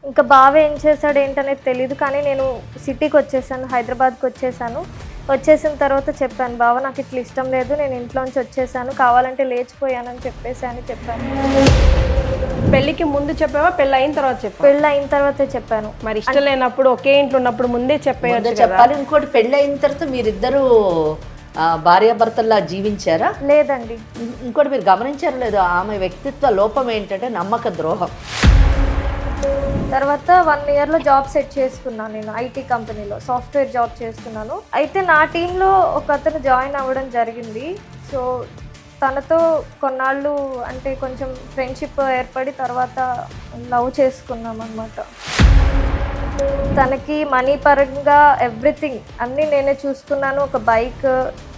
ఇంకా బావ ఏం చేశాడు ఏంటనేది తెలియదు, కానీ నేను సిటీకి వచ్చేసాను, హైదరాబాద్కి వచ్చేసాను. వచ్చేసిన తర్వాత చెప్పాను, బావ నాకు ఇట్లా ఇష్టం లేదు, నేను ఇంట్లోంచి వచ్చేసాను, కావాలంటే లేచిపోయానని చెప్పాను. పెళ్లికి ముందు చెప్పావా, పెళ్ళి అయిన తర్వాత చెప్పావా? పెళ్ళి అయిన తర్వాతే చెప్పాను. మరి ఇష్టం లేనప్పుడు ఒకే ఇంట్లో ఉన్నప్పుడు ముందే చెప్పేయచ్చు కదా. చెప్పాలి. ఇంకోటి పెళ్ళి అయిన తర్వాత మీరిద్దరూ భార్యాభర్తల్లా జీవించారా? లేదండి. ఇంకోటి మీరు గమనించారు లేదు, ఆమె వ్యక్తిత్వ లోపం ఏంటంటే నమ్మక ద్రోహం. తర్వాత 1 yearలో జాబ్ సెట్ చేసుకున్నాను. నేను ఐటీ కంపెనీలో సాఫ్ట్వేర్ జాబ్ చేస్తున్నాను. అయితే నా టీంలో ఒక అతను జాయిన్ అవ్వడం జరిగింది. సో తనతో కొన్నాళ్ళు అంటే కొంచెం ఫ్రెండ్షిప్ ఏర్పడి తర్వాత లవ్ చేసుకున్నాం అన్నమాట. తనకి మనీ పరంగా ఎవ్రీథింగ్ అన్నీ నేనే చూసుకున్నాను. ఒక బైక్,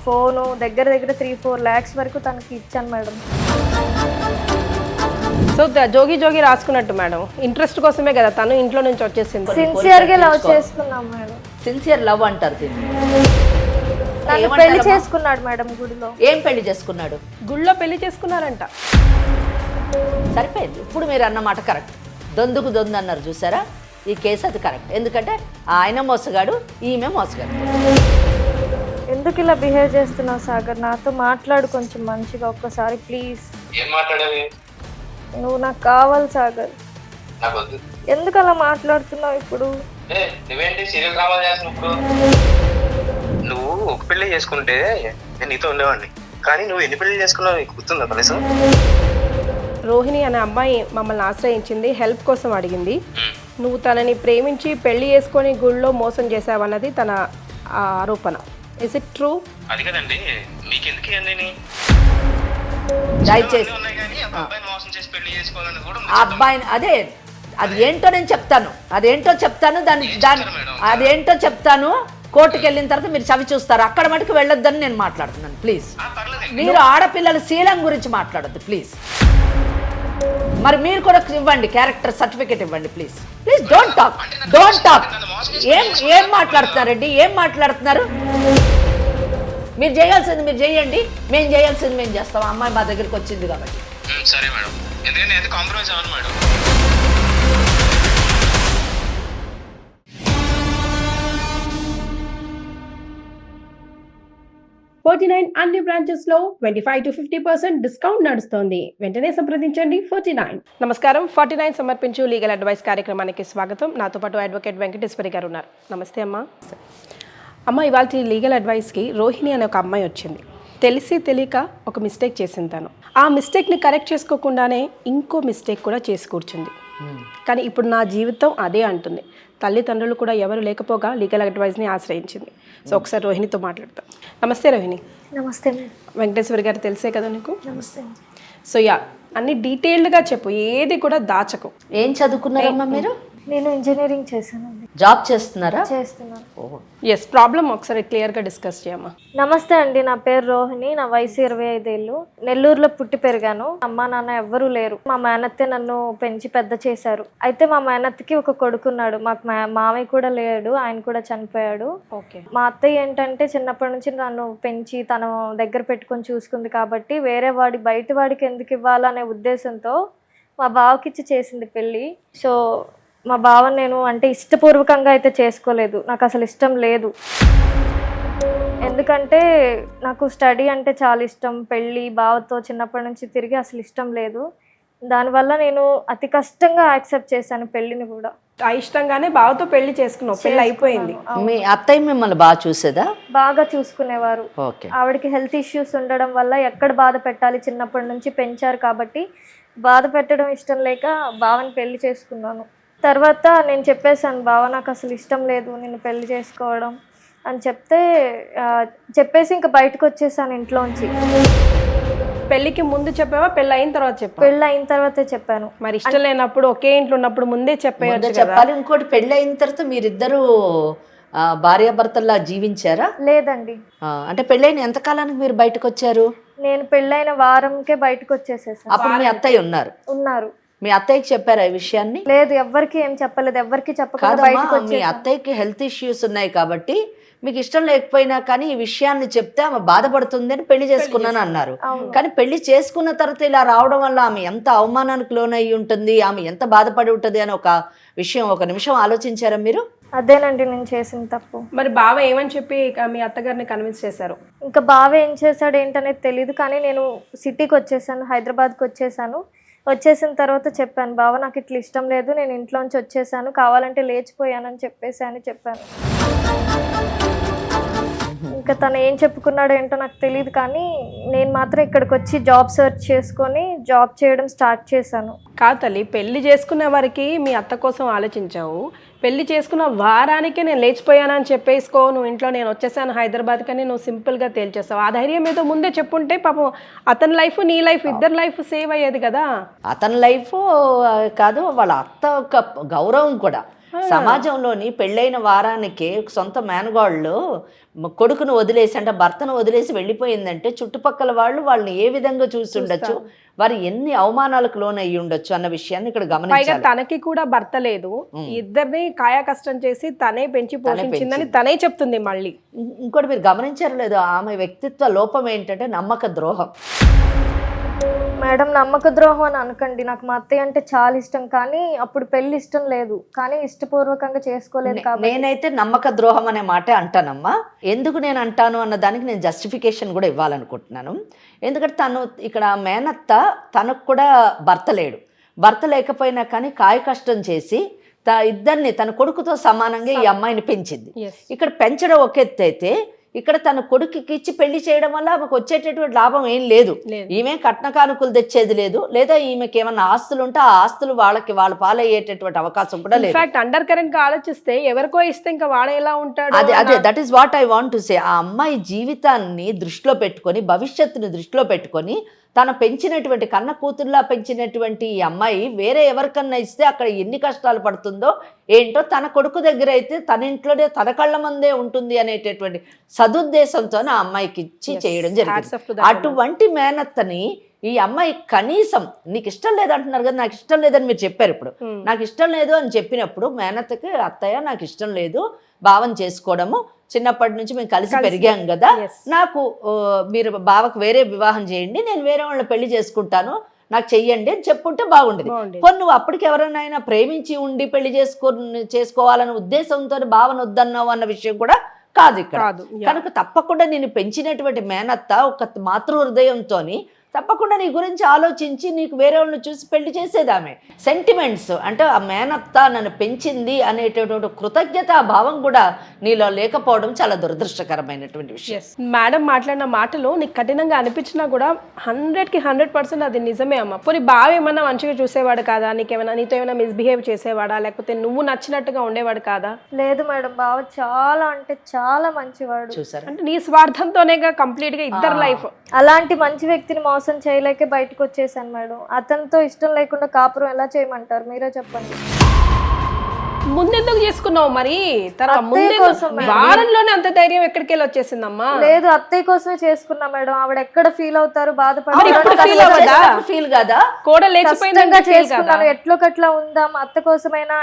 ఫోను, దగ్గర 3-4 lakhs వరకు తనకి ఇచ్చాను మేడం. సో జోగి రాసుకున్నట్టు మేడం, ఇంట్రెస్ట్ కోసమే కదా తను ఇంట్లో నుంచి వచ్చేసింది. సిన్సియర్గా లవ్ చేసుకున్నాం మేడం. సిన్సియర్ లవ్ అంటారు దీన్ని. నన్ను పెళ్లి చేసుకున్నాడు మేడం గుడిలో. ఏం పెళ్లి చేసుకున్నాడు? గుళ్ళో పెళ్లి చేసుకున్నారంట. సరిపోయింది. ఇప్పుడు మీరు అన్నమాట కరెక్ట్. దొందుకు దొందు అన్నారు చూసారా, ఈ కేసు అది కరెక్ట్. ఎందుకంటే ఆయన మోసగాడు, ఈమె మోసగాడు. ఎందుకు ఇలా బిహేవ్ చేస్తున్నావు సాగర్? నాతో మాట్లాడు కొంచెం మంచిగా ఒక్కసారి ప్లీజ్. ఏం మాట్లాడాలి? నువ్వు నాకు కావాలి సాగర్. నాకు వద్దు. ఎందుకు అలా మాట్లాడుతున్నావు ఇప్పుడు? నువ్వేంటి సీరియల్ డ్రామా చేస్తున్నావు ఇప్పుడు? నువ్వు ఒక పెళ్లి చేసుకుంటే నేను నీతో ఉండేవాడిని, కానీ నువ్వు ఎన్ని పెళ్లి చేసుకున్నావు నీకు గుర్తుందా కనీసం? రోహిణి అనే అమ్మాయి మమ్మల్ని ఆశ్రయించింది, హెల్ప్ కోసం అడిగింది. నువ్వు తనని ప్రేమించి పెళ్లి చేసుకొని గుళ్ళో మోసం చేసావన్నది తన ఆరోపణ. Is it true? అది కదండి, మీకెందుకు ఇవన్నీ? దయచేసి ఆ అబ్బాయిని అదే అది ఏంటో నేను చెప్తాను, అదేంటో చెప్తాను. కోర్టుకు వెళ్ళిన తర్వాత మీరు చవి చూస్తారు. అక్కడ మటుకు వెళ్ళొద్దని నేను మాట్లాడుతున్నాను. ప్లీజ్, మీరు ఆడపిల్లల శీలం గురించి మాట్లాడొద్దు ప్లీజ్. మరి మీరు కూడా ఇవ్వండి, క్యారెక్టర్ సర్టిఫికేట్ ఇవ్వండి ప్లీజ్. Don't talk. ఏం మాట్లాడుతున్నారండి? ఏం మాట్లాడుతున్నారు? మీరు చేయాల్సింది మీరు చేయండి, మేము చేయాల్సింది మేము చేస్తాం. అమ్మాయి మా దగ్గరికి వచ్చింది కాబట్టి. సరే మేడం, ఎందుకంటే అయితే కాంప్రమైజ్ అవ్వను మేడం. అన్ని బ్రాంచెస్ లో 25 to 50% డిస్కౌంట్ నడుస్తోంది. వెంటనే సంప్రదించండి 49. నమస్కారం. 49 సమర్పించు లీగల్ అడ్వైస్ కార్యక్రమానికి స్వాగతం. నాతో పాటు అడ్వకేట్ వెంకటేశ్వరి గారు ఉన్నారు. నమస్తే అమ్మా. అమ్మ, ఇవాళ లీగల్ అడ్వైస్కి రోహిణి అనే ఒక అమ్మాయి వచ్చింది. తెలిసి తెలియక ఒక మిస్టేక్ చేసింది తను. ఆ మిస్టేక్ని కరెక్ట్ చేసుకోకుండానే ఇంకో మిస్టేక్ కూడా చేసి కూర్చుంది. కానీ ఇప్పుడు నా జీవితం అదే అంటుంది. తల్లిదండ్రులు కూడా ఎవరు లేకపోగా లీగల్ అడ్వైస్ని ఆశ్రయించింది. సో ఒకసారి రోహిణితో మాట్లాడతాం. నమస్తే రోహిణి. నమస్తే. వెంకటేశ్వరి గారు తెలుసే కదా నీకు? నమస్తే. సో అన్ని డీటెయిల్డ్గా చెప్పు, ఏది కూడా దాచకు. ఏం చదువుకున్నారమ్మా మీరు? నేను ఇంజనీరింగ్ చేశానండి. జాబ్ చేస్తున్నారా? చేస్తున్నాను. ఎస్, ప్రాబ్లం ఒకసారి క్లియర్గా డిస్కస్ చేయమ్మా. నమస్తే అండి, నా పేరు రోహిణి, నా వయసు 25 ఏళ్ళు. నెల్లూరులో పుట్టి పెరిగాను. అమ్మా నాన్న ఎవ్వరూ లేరు. మా మేనత్తే నన్ను పెంచి పెద్ద చేశారు. అయితే మా మేనత్తకి ఒక కొడుకున్నాడు. మాకు మామయ్య కూడా లేడు, ఆయన కూడా చనిపోయాడు. ఓకే. మా అత్తయ్య ఏంటంటే చిన్నప్పటి నుంచి నన్ను పెంచి తన దగ్గర పెట్టుకొని చూసుకుంది కాబట్టి వేరే బయట వాడికి ఎందుకు ఇవ్వాలనే ఉద్దేశంతో మా బావకిచ్చి చేసింది పెళ్ళి. సో మా బావని నేను అంటే ఇష్టపూర్వకంగా అయితే చేసుకోలేదు, నాకు అసలు ఇష్టం లేదు. ఎందుకంటే నాకు స్టడీ అంటే చాలా ఇష్టం. పెళ్ళి బావతో చిన్నప్పటి నుంచి తిరిగి అసలు ఇష్టం లేదు. దానివల్ల నేను అతి కష్టంగా యాక్సెప్ట్ చేశాను పెళ్ళిని కూడా. ఇష్టంగానే బావతో పెళ్లి చేసుకున్నావు, పెళ్ళి అయిపోయింది. మీ అత్తయ్య మిమ్మల్ని బాగా చూసేదా? బాగా చూసుకునేవారు. ఆవిడకి హెల్త్ ఇష్యూస్ ఉండడం వల్ల ఎక్కడ బాధ పెట్టాలి, చిన్నప్పటి నుంచి పెంచారు కాబట్టి బాధ పెట్టడం ఇష్టం లేక బావని పెళ్లి చేసుకున్నాను. తర్వాత నేను చెప్పేశాను, బావ నాకు అసలు ఇష్టం లేదు నిన్ను పెళ్లి చేసుకోవడం అని చెప్పేసి ఇంకా బయటకు వచ్చేసాను ఇంట్లోంచి. పెళ్లికి ముందు చెప్పావా, పెళ్ళి అయిన తర్వాత చెప్పావా? పెళ్ళి అయిన తర్వాతే చెప్పాను. మరి ఇష్టం లేనప్పుడు ఒకే ఇంట్లో ఉన్నప్పుడు ముందే చెప్పాలి. ఇంకోటి పెళ్ళి అయిన తర్వాత మీరిద్దరూ భార్యాభర్తల్లా జీవించారా? లేదండి. అంటే పెళ్ళైన ఎంతకాలానికి మీరు బయటకు వచ్చారు? నేను పెళ్ళైన వారంకే బయటకు వచ్చేసేసాను. అప్పుడు మీ అత్తయ్య ఉన్నారు. మీ అత్తయ్యకి చెప్పారా ఈ విషయాన్ని? లేదు, ఎవ్వరికి ఏం చెప్పలేదు. ఎవ్వరికి చెప్పకుండా బయటకు వచ్చేసాను. మీ అత్తయ్యకి హెల్త్ ఇష్యూస్ ఉన్నాయి కాబట్టి మీకు ఇష్టం లేకపోయినా కానీ ఈ విషయాన్ని చెప్తే ఆమె బాధపడుతుంది అని పెళ్లి చేసుకున్నాను అన్నారు. కానీ పెళ్లి చేసుకున్న తర్వాత ఇలా రావడం వల్ల ఆమె ఎంత అవమానానికి లోనయ్యి ఉంటుంది, ఆమె ఎంత బాధపడి ఉంటుంది అని ఒక నిమిషం ఆలోచించారా మీరు? అదేనండి నేను చేసిన తప్పు. మరి బావ ఏమని చెప్పి మీ అత్తగారిని కన్విన్స్ చేశారు? ఇంకా బావ ఏం చేశాడు ఏంటనేది తెలియదు, కానీ నేను సిటీకి వచ్చేసాను, హైదరాబాద్కి వచ్చేసాను. వచ్చేసిన తర్వాత చెప్పాను, బావ నాకు ఇట్లా ఇష్టం లేదు, నేను ఇంట్లోంచి వచ్చేసాను, కావాలంటే లేచిపోయానని చెప్పాను. ఇంకా తను ఏం చెప్పుకున్నాడో ఏంటో నాకు తెలియదు, కానీ నేను మాత్రం ఇక్కడికి వచ్చి జాబ్ సెర్చ్ చేసుకొని జాబ్ చేయడం స్టార్ట్ చేశాను. కాదు తల్లి, పెళ్లి చేసుకునే వారికి మీ అత్త కోసం ఆలోచించావు, పెళ్లి చేసుకున్న వారానికే నేను లేచిపోయానని చెప్పేసుకో, నువ్వు ఇంట్లో నేను వచ్చేసాను హైదరాబాద్ కానీ నువ్వు సింపుల్గా తేల్చేస్తావు. ఆ ధైర్యం ఏదో ముందే చెప్పుంటే పాపం అతని లైఫ్ నీ లైఫ్ ఇద్దరు లైఫ్ సేవ్ అయ్యేది కదా. అతని లైఫ్ కాదు, వాళ్ళ అత్త ఒక గౌరవం కూడా. సమాజంలోని పెళ్ళైన వారానికే సొంత మేనగాళ్ళు కొడుకును వదిలేసి అంటే భర్తను వదిలేసి వెళ్ళిపోయిందంటే చుట్టుపక్కల వాళ్ళని ఏ విధంగా చూసి ఉండొచ్చు, వారు ఎన్ని అవమానాలకు లోనయ్యి ఉండొచ్చు అన్న విషయాన్ని ఇక్కడ గమనించాలి. తనకి కూడా భర్త లేదు, ఇద్దరిని కాయా కష్టం చేసి తనే పెంచి పోషించిందని తనే చెప్తుంది. మళ్ళీ ఇంకోటి మీరు గమనించారు లేదు, ఆమె వ్యక్తిత్వ లోపం ఏంటంటే నమ్మక ద్రోహం. మేడం నమ్మక ద్రోహం అని అనకండి, నాకు మా అత్తయ్య అంటే చాలా ఇష్టం, కానీ అప్పుడు పెళ్లి ఇష్టం లేదు, కానీ ఇష్టపూర్వకంగా చేసుకోలేదు కాబట్టి. నేనైతే నమ్మక ద్రోహం అనే మాట అంటానమ్మా. ఎందుకు నేను అంటాను అన్న దానికి నేను జస్టిఫికేషన్ కూడా ఇవ్వాలనుకుంటున్నాను. ఎందుకంటే తను ఇక్కడ మేనత్త, తనకు కూడా భర్త లేడు, భర్త లేకపోయినా కానీ కాయ కష్టం చేసి ఇద్దరిని తన కొడుకుతో సమానంగా ఈ అమ్మాయిని పెంచింది. ఇక్కడ పెంచడం ఒక ఎత్తు అయితే, ఇక్కడ తన కొడుకుకి ఇచ్చి పెళ్లి చేయడం వల్ల ఆమెకు వచ్చేటటువంటి లాభం ఏం లేదు. ఈమె కట్న కానుకలు తెచ్చేది లేదు, లేదా ఈమెకి ఏమన్నా ఆస్తులు ఉంటే ఆ ఆస్తులు వాళ్ళ పాలయ్యేటటువంటి అవకాశం కూడా లేదు. అండర్ కరెంట్ గా ఆలోచిస్తే ఎవరికో ఇస్తే ఇంకా వాడు ఎలా ఉంటాడు? అదే that is what I want to say. ఆ అమ్మాయి జీవితాన్ని దృష్టిలో పెట్టుకొని, భవిష్యత్తుని దృష్టిలో పెట్టుకొని, తను పెంచినటువంటి కన్న కూతుర్లా పెంచినటువంటి ఈ అమ్మాయి వేరే ఎవరికన్నా ఇస్తే అక్కడ ఎన్ని కష్టాలు పడుతుందో ఏంటో, తన కొడుకు దగ్గర అయితే తన ఇంట్లోనే తన కళ్ళ మందే ఉంటుంది అనేటటువంటి సదుద్దేశంతో ఆ అమ్మాయికి ఇచ్చి చేయడం జరిగింది. అటువంటి మేనత్తని ఈ అమ్మాయి కనీసం నీకు ఇష్టం లేదంటున్నారు కదా, నాకు ఇష్టం లేదని మీరు చెప్పారు. ఇప్పుడు నాకు ఇష్టం లేదు అని చెప్పినప్పుడు మేనత్తకి అత్తయ్య నాకు ఇష్టం లేదు భావం చేసుకోవడము, చిన్నప్పటి నుంచి మేము కలిసి పెరిగాం కదా, నాకు మీరు బావకు వేరే వివాహం చేయండి, నేను వేరే వాళ్ళని పెళ్లి చేసుకుంటాను, నాకు చెయ్యండి అని చెప్పుంటే బాగుండేది. కొన్ని నువ్వు అప్పటికి ఎవరైనా ప్రేమించి ఉండి పెళ్లి చేసుకోవాలనే ఉద్దేశంతో భావన వద్దన్నావు అన్న విషయం కూడా కాదు ఇక్కడ. కనుక తప్పకుండా నేను పెంచినటువంటి మేనత్త ఒక మాతృ హృదయంతో తప్పకుండా నీ గురించి ఆలోచించి నీకు వేరే వాళ్ళని చూసి పెళ్లి చేసేదామె. సెంటిమెంట్స్ అంటే ఆ మేనత్త నన్ను పెంచింది అనేటటువంటి కృతజ్ఞతా భావం కూడా నీలో లేకపోవడం చాలా దురదృష్టకరమైనటువంటి విషయం. మేడం మాట్లాడిన మాటలు నీకు కఠినంగా అనిపించినా కూడా 100కి 100% అది నిజమే అమ్మ. పోనీ బావ ఏమన్నా మంచిగా చూసేవాడు కాదా, నీతో ఏమైనా మిస్బిహేవ్ చేసేవాడా, లేకపోతే నువ్వు నచ్చినట్టుగా ఉండేవాడు కాదా? లేదు మేడం, బావ చాలా అంటే చాలా మంచివాడు. చూసారు అంటే నీ స్వార్థంతోనేగా కంప్లీట్ గా ఇద్దరు లైఫ్. అలాంటి మంచి వ్యక్తిని మోసం చేయలేకే బయటకు వచ్చేసాను మేడం. అతనితో ఇష్టం లేకుండా కాపురం ఎలా చేయమంటారు, మీరే చెప్పండి. ముందెందుకు చేసుకున్నావు మరి? వారంలోనే అంత ధైర్యం ఎక్కడికి వెళ్ళి వచ్చేసిందమ్మా? లేదు, అత్తయ్య కోసమే చేసుకున్నా మేడం. ఆవిడ ఎక్కడ ఫీల్ అవుతారు, బాధపడతారు, చేసుకున్నాను. ఎట్లోకట్లా ఉందాం, అత్త కోసమైనా,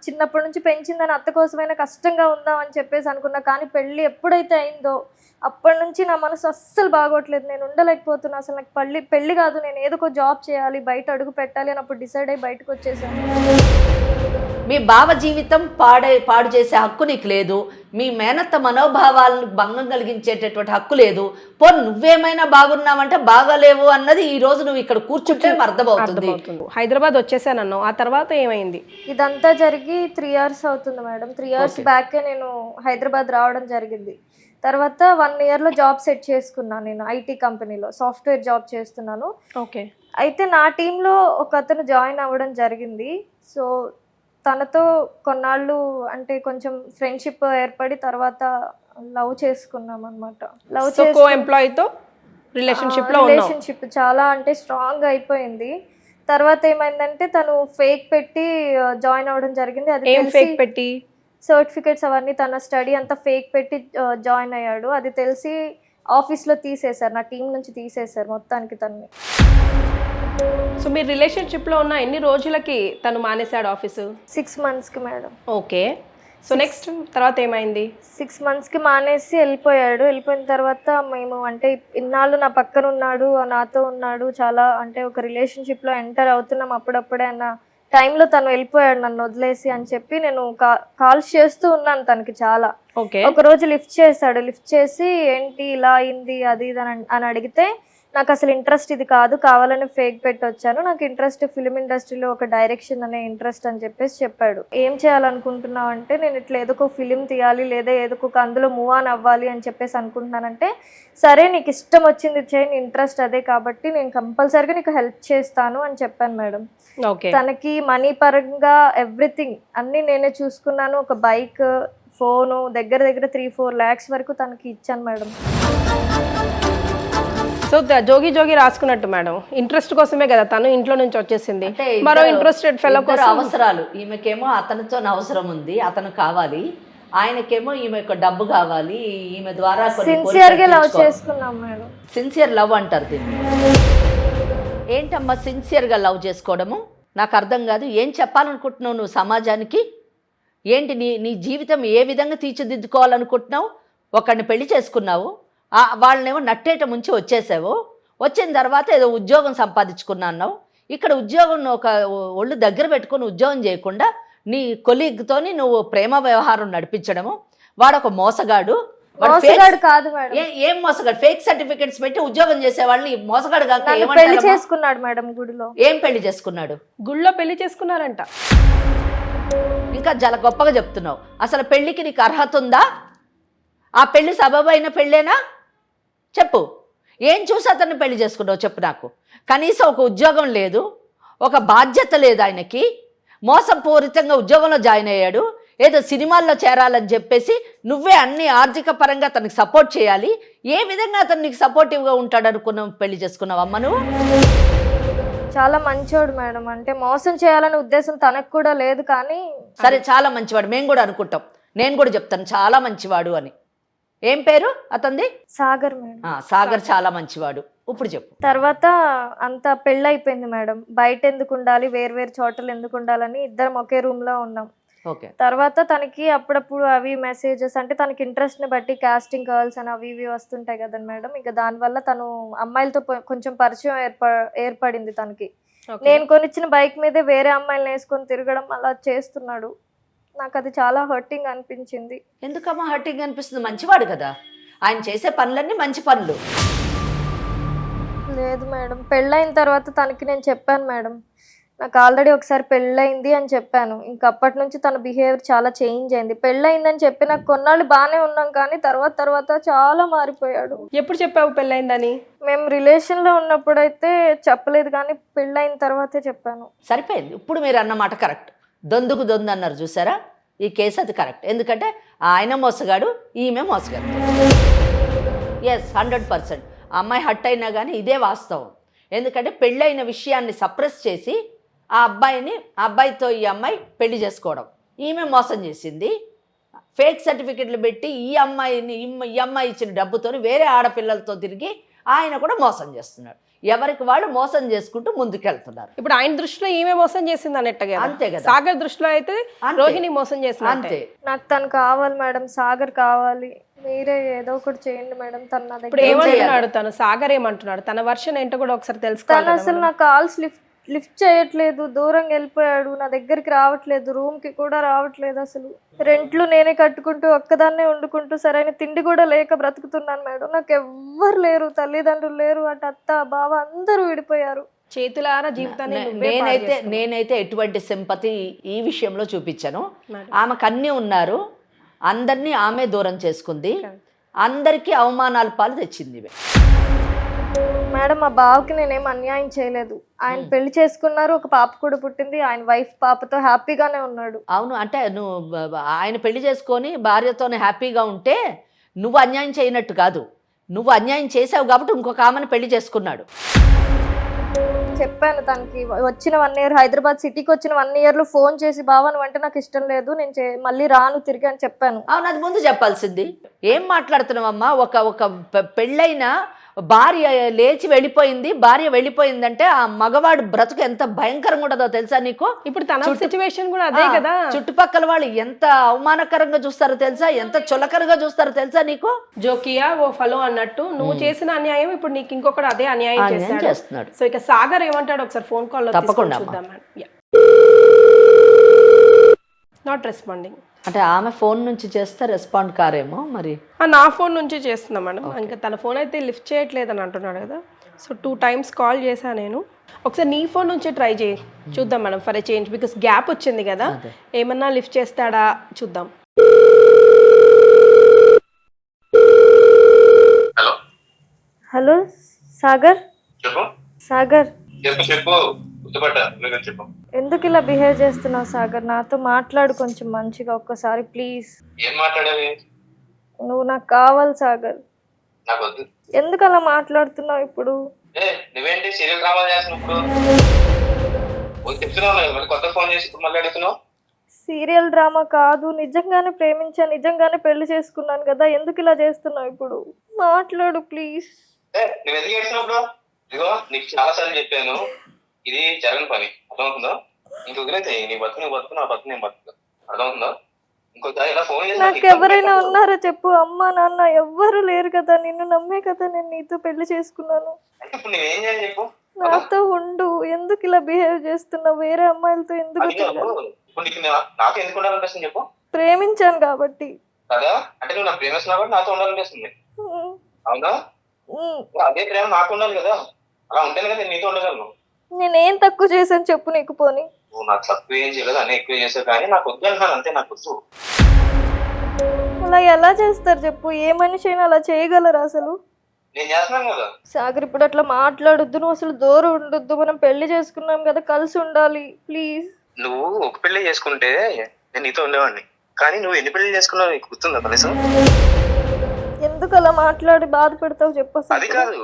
చిన్నప్పటి నుంచి పెంచిందని అత్త కోసమైనా కష్టంగా ఉందాం అని చెప్పేసి అనుకున్నా. కానీ పెళ్లి ఎప్పుడైతే అయిందో అప్పటి నుంచి నా మనసు అస్సలు బాగోట్లేదు, నేను ఉండలేకపోతున్నా. అసలు నాకు పెళ్లి కాదు, నేను ఏదో ఒక జాబ్ చేయాలి, బయట అడుగు పెట్టాలి అని అప్పుడు డిసైడ్ అయ్యి బయటకు వచ్చేసాను. మీ బావ జీవితం పాడు చేసే హక్కు నీకు లేదు, మీ మేనత్త మనోభావాలను భంగం కలిగించేటటువంటి హక్కు లేదు. నువ్వేమైనా బాగున్నావంటే బాగాలేవు అన్నది ఈ రోజు నువ్వు ఇక్కడ కూర్చుంటే అర్థమవుతుంది. హైదరాబాద్ వచ్చేసానన్నావు, ఆ తర్వాత ఏమైంది? ఇదంతా జరిగి 3 years అవుతుంది మేడం. 3 years బ్యాకే నేను హైదరాబాద్ రావడం జరిగింది. తర్వాత 1 yearలో జాబ్ సెట్ చేసుకున్నాను. నేను ఐటీ కంపెనీలో సాఫ్ట్వేర్ జాబ్ చేస్తున్నాను. ఓకే. అయితే నా టీంలో ఒక అతను జాయిన్ అవ్వడం జరిగింది. సో తనతో కొన్నాళ్ళు అంటే కొంచెం ఫ్రెండ్షిప్ ఏర్పడి తర్వాత లవ్ చేసుకున్నాం అనమాట. రిలేషన్షిప్ చాలా అంటే స్ట్రాంగ్ అయిపోయింది. తర్వాత ఏమైందంటే తను ఫేక్ పెట్టి జాయిన్ అవ్వడం జరిగింది. అది సర్టిఫికేట్స్ అవన్నీ తన స్టడీ అంతా ఫేక్ పెట్టి జాయిన్ అయ్యాడు. అది తెలిసి ఆఫీస్లో తీసేశారు, నా టీం నుంచి తీసేశారు మొత్తానికి తనని. సో మీరు రిలేషన్షిప్లో ఉన్న ఎన్ని రోజులకి తను మానేశాడు ఆఫీసు? 6 monthsకి మేడం. ఓకే. సో నెక్స్ట్ తర్వాత ఏమైంది? 6 monthsకి మానేసి వెళ్ళిపోయాడు. వెళ్ళిపోయిన తర్వాత మేము అంటే ఇన్నాళ్ళు నా పక్కన ఉన్నాడు, నాతో ఉన్నాడు, చాలా అంటే ఒక రిలేషన్షిప్లో ఎంటర్ అవుతున్నాం అప్పుడప్పుడే అన్న టైంలో తను వెళ్ళిపోయాడు నన్ను వదిలేసి అని చెప్పి నేను కాల్స్ చేస్తూ ఉన్నాను తనకి చాలా. ఒక రోజు లిఫ్ట్ చేశాడు. లిఫ్ట్ చేసి ఏంటి ఇలా అయింది అది ఇది అని అడిగితే నాకు అసలు ఇంట్రెస్ట్ ఇది కాదు, కావాలని ఫేక్ పెట్టి వచ్చాను, నాకు ఇంట్రెస్ట్ ఫిలిం ఇండస్ట్రీలో ఒక డైరెక్షన్ అనే ఇంట్రెస్ట్ అని చెప్పేసి చెప్పాడు. ఏం చేయాలనుకుంటున్నావు అంటే నేను ఇట్లా ఏదో ఒక ఫిలిం తీయాలి లేదా ఏదో ఒక అందులో మూవ్ ఆన్ అవ్వాలి అని చెప్పేసి అనుకుంటున్నానంటే సరే నీకు ఇష్టం వచ్చింది చేయి, నీ ఇంట్రెస్ట్ అదే కాబట్టి నేను కంపల్సరీగా నీకు హెల్ప్ చేస్తాను అని చెప్పాను మేడం. తనకి మనీ పరంగా ఎవ్రీథింగ్ అన్నీ నేనే చూసుకున్నాను. ఒక బైక్, ఫోను దగ్గర 3-4 lakhs వరకు తనకి ఇచ్చాను మేడం. సో జోగి జోగి రాసుకున్నట్టు మేడం, ఇంట్రెస్ట్ కోసమే కదా తను ఇంట్లో నుంచి వచ్చేసింది. మరో ఇంట్రెస్టెడ్ ఫెలో కోసం అవసరాలు, ఈమెకేమో అతనితో అవసరం ఉంది, అతను కావాలి, ఆయనకేమో ఈమె డబ్బు కావాలి, ఈమె ద్వారా సిన్సియర్ గా లవ్ చేసుకున్నాం మేడం. సిన్సియర్ లవ్ అంటారు దీన్ని. ఏంటమ్మా సిన్సియర్ గా లవ్ చేసుకోవడము? నాకు అర్థం కాదు. ఏం చెప్పాలనుకుంటున్నావు నువ్వు సమాజానికి? ఏంటి నీ జీవితం ఏ విధంగా తీర్చిదిద్దుకోవాలనుకుంటున్నావు? ఒకరిని పెళ్లి చేసుకున్నావు, వాళ్ళనేమో నట్టేట ముంచి వచ్చేసావు, వచ్చిన తర్వాత ఏదో ఉద్యోగం సంపాదించుకున్నావు. ఇక్కడ ఉద్యోగం ఒక ఒళ్ళు దగ్గర పెట్టుకొని ఉద్యోగం చేయకుండా నీ కొలీగ్తోని నువ్వు ప్రేమ వ్యవహారం నడిపించడము. వాడు ఒక మోసగాడు. కాదు మేడం. ఏం మోసగాడు? ఫేక్ సర్టిఫికెట్స్ పెట్టి ఉద్యోగం చేసే వాళ్ళని మోసగాడు కాక పెళ్లి చేసుకున్నాడు మేడం గుడిలో. ఏం పెళ్లి చేసుకున్నాడు? గుడిలో పెళ్లి చేసుకున్నారంట. ఇంకా చాలా గొప్పగా చెప్తున్నావు. అసలు పెళ్లికి నీకు అర్హత ఉందా? ఆ పెళ్లి సబబైన పెళ్ళేనా? చెప్పు. ఏం చూసి అతన్ని పెళ్లి చేసుకున్నావు చెప్పు నాకు. కనీసం ఒక ఉద్యోగం లేదు, ఒక బాధ్యత లేదు ఆయనకి. మోసపూరితంగా ఉద్యోగంలో జాయిన్ అయ్యాడు. ఏదో సినిమాల్లో చేరాలని చెప్పేసి నువ్వే అన్ని ఆర్థిక పరంగా అతనికి సపోర్ట్ చేయాలి. ఏ విధంగా అతను నీకు సపోర్టివ్గా ఉంటాడు అనుకున్నావు పెళ్లి చేసుకున్నావమ్మా నువ్వు? చాలా మంచోడు మేడం. అంటే మోసం చేయాలనే ఉద్దేశం తనకు కూడా లేదు. కానీ సరే చాలా మంచివాడు, మేము కూడా అనుకుంటాం. నేను కూడా చెప్తాను చాలా మంచివాడు అని. ఏం పేరు అతనిది? సాగర్ మేడం. సాగర్ చాలా మంచివాడు. ఇప్పుడు చెప్పు. తర్వాత అంతా పెళ్ళైపోయింది మేడం. బయట ఎందుకు ఉండాలి, వేరు చోటలు ఎందుకు ఉండాలని ఇద్దరం ఒకే రూమ్ లో ఉన్నాం. తర్వాత తనకి అప్పుడప్పుడు అవి మెసేజెస్ అంటే తనకి ఇంట్రెస్ట్ ని బట్టి కాస్టింగ్ కాల్స్ అని అవి ఇవి వస్తుంటాయి కదా మేడం. ఇక దానివల్ల తను అమ్మాయిలతో కొంచెం పరిచయం ఏర్పడింది తనకి. నేను కొనిచ్చిన బైక్ మీదే వేరే అమ్మాయిలను వేసుకొని తిరగడం అలా చేస్తున్నాడు. నాకు అది చాలా హర్టింగ్ అనిపించింది. ఎందుకమ్మా హర్టింగ్ అనిపిస్తుంది? మంచివాడు కదా, ఆయన చేసే పనులన్నీ మంచి పనులు. లేదు మేడం, పెళ్ళైన తర్వాత తనకి నేను చెప్పాను మేడం, నాకు ఆల్రెడీ ఒకసారి పెళ్ళయింది అని చెప్పాను. ఇంక అప్పటి నుంచి తన బిహేవియర్ చాలా చేంజ్ అయింది. పెళ్ళయిందని చెప్పి నాకు కొన్నాళ్ళు బాగానే ఉన్నాం, కానీ తర్వాత చాలా మారిపోయాడు. ఎప్పుడు చెప్పావు పెళ్ళయిందని? మేము రిలేషన్లో ఉన్నప్పుడైతే చెప్పలేదు, కానీ పెళ్ళైన తర్వాతే చెప్పాను. సరిపోయింది. ఇప్పుడు మీరు అన్నమాట కరెక్ట్. దొందుకు దొందు అన్నారు చూసారా? ఈ కేసు అది కరెక్ట్. ఎందుకంటే ఆయన మోసగాడు, ఈమె మోసగాడు. ఎస్ 100%. ఆ అమ్మాయి హట్ అయినా కానీ ఇదే వాస్తవం. ఎందుకంటే పెళ్ళైన విషయాన్ని సప్రెస్ చేసి ఆ అబ్బాయితో ఈ అమ్మాయి పెళ్లి చేసుకోవడం, ఈమె మోసం చేసింది. ఫేక్ సర్టిఫికెట్లు పెట్టి ఈ అమ్మాయి ఇచ్చిన డబ్బుతో వేరే ఆడపిల్లలతో తిరిగి ఆయన కూడా మోసం చేస్తున్నాడు. ఎవరికి వాళ్ళు మోసం చేసుకుంటూ ముందుకెళ్తున్నారు. ఇప్పుడు ఆయన దృష్టిలో ఈమె మోసం చేసింది అన్నట్టుగా. అంతే కదా. సాగర్ దృష్టిలో అయితే రోహిణి మోసం చేసింది. అంతే. నాకు తను కావాలి మేడం, సాగర్ కావాలి, మీరే ఏదో ఒకటి చేయండి మేడం. తన ఇప్పుడు ఏమంటున్నాడు తను? సాగర్ ఏమంటున్నాడు? తన వర్షన్ ఏంటో కూడా ఒకసారి తెలుసుకోవాలి. తను అసలు నా కాల్స్ లిఫ్ట్ చేయట్లేదు, దూరంగా వెళ్ళిపోయాడు, నా దగ్గరికి రావట్లేదు, రూమ్ కి కూడా రావట్లేదు. అసలు రెంట్లు నేనే కట్టుకుంటూ ఒక్కదాన్నే వండుకుంటూ సరైన తిండి కూడా లేక బ్రతుకుతున్నాను మేడం. నాకు ఎవ్వరు లేరు, తల్లిదండ్రులు లేరు, అటు అత్త బావ అందరూ విడిపోయారు. చేతులారా జీవితాన్ని నేనైతే ఎటువంటి సింపతి ఈ విషయంలో చూపించాను. ఆమెకు అన్నీ ఉన్నారు, అందరినీ ఆమె దూరం చేసుకుంది, అందరికీ అవమానాల పాలు తెచ్చింది. మేడం మా బావకి నేనేం అన్యాయం చేయలేదు. ఆయన పెళ్లి చేసుకున్నారు, ఒక పాప కూడా పుట్టింది, ఆయన వైఫ్ పాపతో హ్యాపీగానే ఉన్నాడు. అవును, అంటే నువ్వు ఆయన పెళ్లి చేసుకొని భార్యతోనే హ్యాపీగా ఉంటే నువ్వు అన్యాయం చేయనట్టు కాదు. నువ్వు అన్యాయం చేసావు కాబట్టి ఇంకొక ఆమెను పెళ్లి చేసుకున్నాడు. చెప్పాను తనకి, వచ్చిన 1 year హైదరాబాద్ సిటీకి వచ్చిన 1 yearలో ఫోన్ చేసి బావ నువ్వు అంటే నాకు ఇష్టం లేదు, నేను మళ్ళీ రాను తిరిగి అని చెప్పాను. అవును, అది ముందు చెప్పాల్సింది. ఏం మాట్లాడుతున్నావమ్మా? ఒక పెళ్ళైన భార్య లేచి వెళ్ళిపోయింది, భార్య వెళ్ళిపోయిందంటే ఆ మగవాడు బ్రతుకు ఎంత భయంకరంగా ఉంటుందో తెలుసా నీకు? ఇప్పుడు తన సిచ్యువేషన్ కూడా అదే కదా. చుట్టుపక్కల వాళ్ళు ఎంత అవమానకరంగా చూస్తారో తెలుసా, ఎంత చులకరగా చూస్తారో తెలుసా నీకు? జోకియా ఓ ఫలో అన్నట్టు నువ్వు చేసిన అన్యాయం ఇప్పుడు నీకు ఇంకొకటి అదే అన్యాయం చేస్తున్నాడు. సో ఇక సాగర్ ఏమంటాడు ఒకసారి ఫోన్ కాల్ లో తప్పకుండా చూద్దాం. నాట్ రెస్పాండింగ్ అంటే ఆమె ఫోన్ నుంచి చేస్తే రెస్పాండ్ కారేమో మరి. నా ఫోన్ నుంచి చేస్తున్నా మేడం. ఇంకా తన ఫోన్ అయితే లిఫ్ట్ చేయట్లేదని అంటున్నాడు కదా. సో 2 times కాల్ చేశాను నేను. ఒకసారి నీ ఫోన్ నుంచి ట్రై చేయి చూద్దాం madam, for a change, because gap వచ్చింది కదా, ఏమన్నా లిఫ్ట్ చేస్తాడా చూద్దాం. Hello hello Sagar. చెప్పు సాగర్ చెప్పు చెప్పు చెప్పు. ఎందుకు ఇలా బిహేవ్ చేస్తున్నావు సాగర్? నాతో మాట్లాడు కొంచెం మంచిగా ఒక్కసారి ప్లీజ్. ఏం మాట్లాడాలి? నువ్వు నాకు కావాలి సాగర్. నాకు వద్దు. ఎందుకు అలా మాట్లాడుతున్నావు ఇప్పుడు? నువ్వేంటి సీరియల్ డ్రామా చేస్తున్నావు? ఇప్పుడు చెప్తున్నావు కొత్త ఫోన్ చేసి ఇప్పుడు మళ్ళీ అడుగుతున్నావు. సీరియల్ డ్రామా కాదు, నిజంగానే ప్రేమించాను, నిజంగానే పెళ్లి చేసుకున్నాను కదా, ఎందుకు ఇలా చేస్తున్నావు ఇప్పుడు? మాట్లాడు ప్లీజ్. నువ్వు ఎందుకు చేస్తున్నావు? ఇదిగో నీకు చాలా సార్లు చెప్పాను, ఇది జరగని పని, అర్థమవుతుందా? ఇంకొకరైతే నీ బతుకు నువ్వు బతుకు, నా బతుకు నేను బతుకు, అర్థమవుతుందా? ఇంకొక ఇలా ఫోన్ చేసి నాకు ఎవరైనా ఉన్నారో చెప్పు. అమ్మ నాన్న ఎవ్వరు లేరు కదా, నిన్ను నమ్మే కదా నేను నీతో పెళ్లి చేసుకున్నాను. ఇప్పుడు నేనేం చేయాలి చెప్పు? నాతో ఉండు, ఎందుకు ఇలా బిహేవ్ చేస్తున్నావు? వేరే అమ్మాయిలతో ఎందుకు? ఇప్పుడు నీకు నాతో ఎందుకు ఉండాలనిపిస్తుంది చెప్పు? ప్రేమించాను కాబట్టి కదా. అంటే నువ్వు నాకు ప్రేమిస్తున్నావు కాబట్టి నాతో ఉండాలనిపిస్తుంది, అవునా? అదే ప్రేమ నాకు ఉండాలి కదా, అలా ఉంటేనే కదా నేను నీతో ఉండగలను. నేనేం తక్కువ చేశాను చెప్పు నీకు? పోనీ నువ్వు నాకు తక్కువ ఏం చేయలేదు, అన్నీ ఎక్కువ చేసావు, కానీ నాకు వద్దు అంటున్నాను అంతే, నాకు వద్దు. అలా ఎలా చేస్తారు చెప్పు? ఏ మనిషి అయినా అలా చేయగలరా అసలు? నేను చేస్తున్నాను కదా సాగర్, ఇప్పుడు అట్లా మాట్లాడొద్దు, నువ్వు అసలు దూరం ఉండొద్దు, మనం పెళ్లి చేసుకున్నాం కదా, కలిసి ఉండాలి ప్లీజ్. నువ్వు ఒక పెళ్లి చేసుకుంటే నేను నీతో ఉండేవాడిని, కానీ నువ్వు ఎన్ని పెళ్లి చేసుకున్నావు నీకు గుర్తుందా కనీసం? ఎందుకు అలా మాట్లాడి బాధ పెడతావు చెప్పు అసలు? అది కాదు,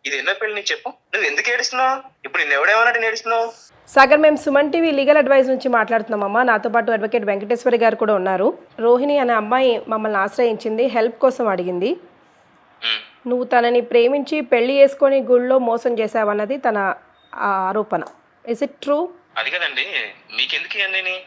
ఇది ఎన్నో పెళ్లి నీకు చెప్పు. నువ్వు ఎందుకు ఏడుస్తున్నావు? ఇప్పుడు నేను ఎవడేమన్నట్టు ఏడుస్తున్నావు? సాగర్, మేము సుమన్ టీవీ లీగల్ అడ్వైస్ నుంచి మాట్లాడుతున్నామమ్మా. నాతో పాటు అడ్వకేట్ వెంకటేశ్వరి గారు కూడా ఉన్నారు. రోహిణి అనే అమ్మాయి మమ్మల్ని ఆశ్రయించింది, హెల్ప్ కోసం అడిగింది. నువ్వు తనని ప్రేమించి పెళ్లి చేసుకొని గుళ్ళో మోసం చేసావన్నది తన ఆరోపణ. Is it true? అది కదండి, మీకెందుకు ఇవన్నీ?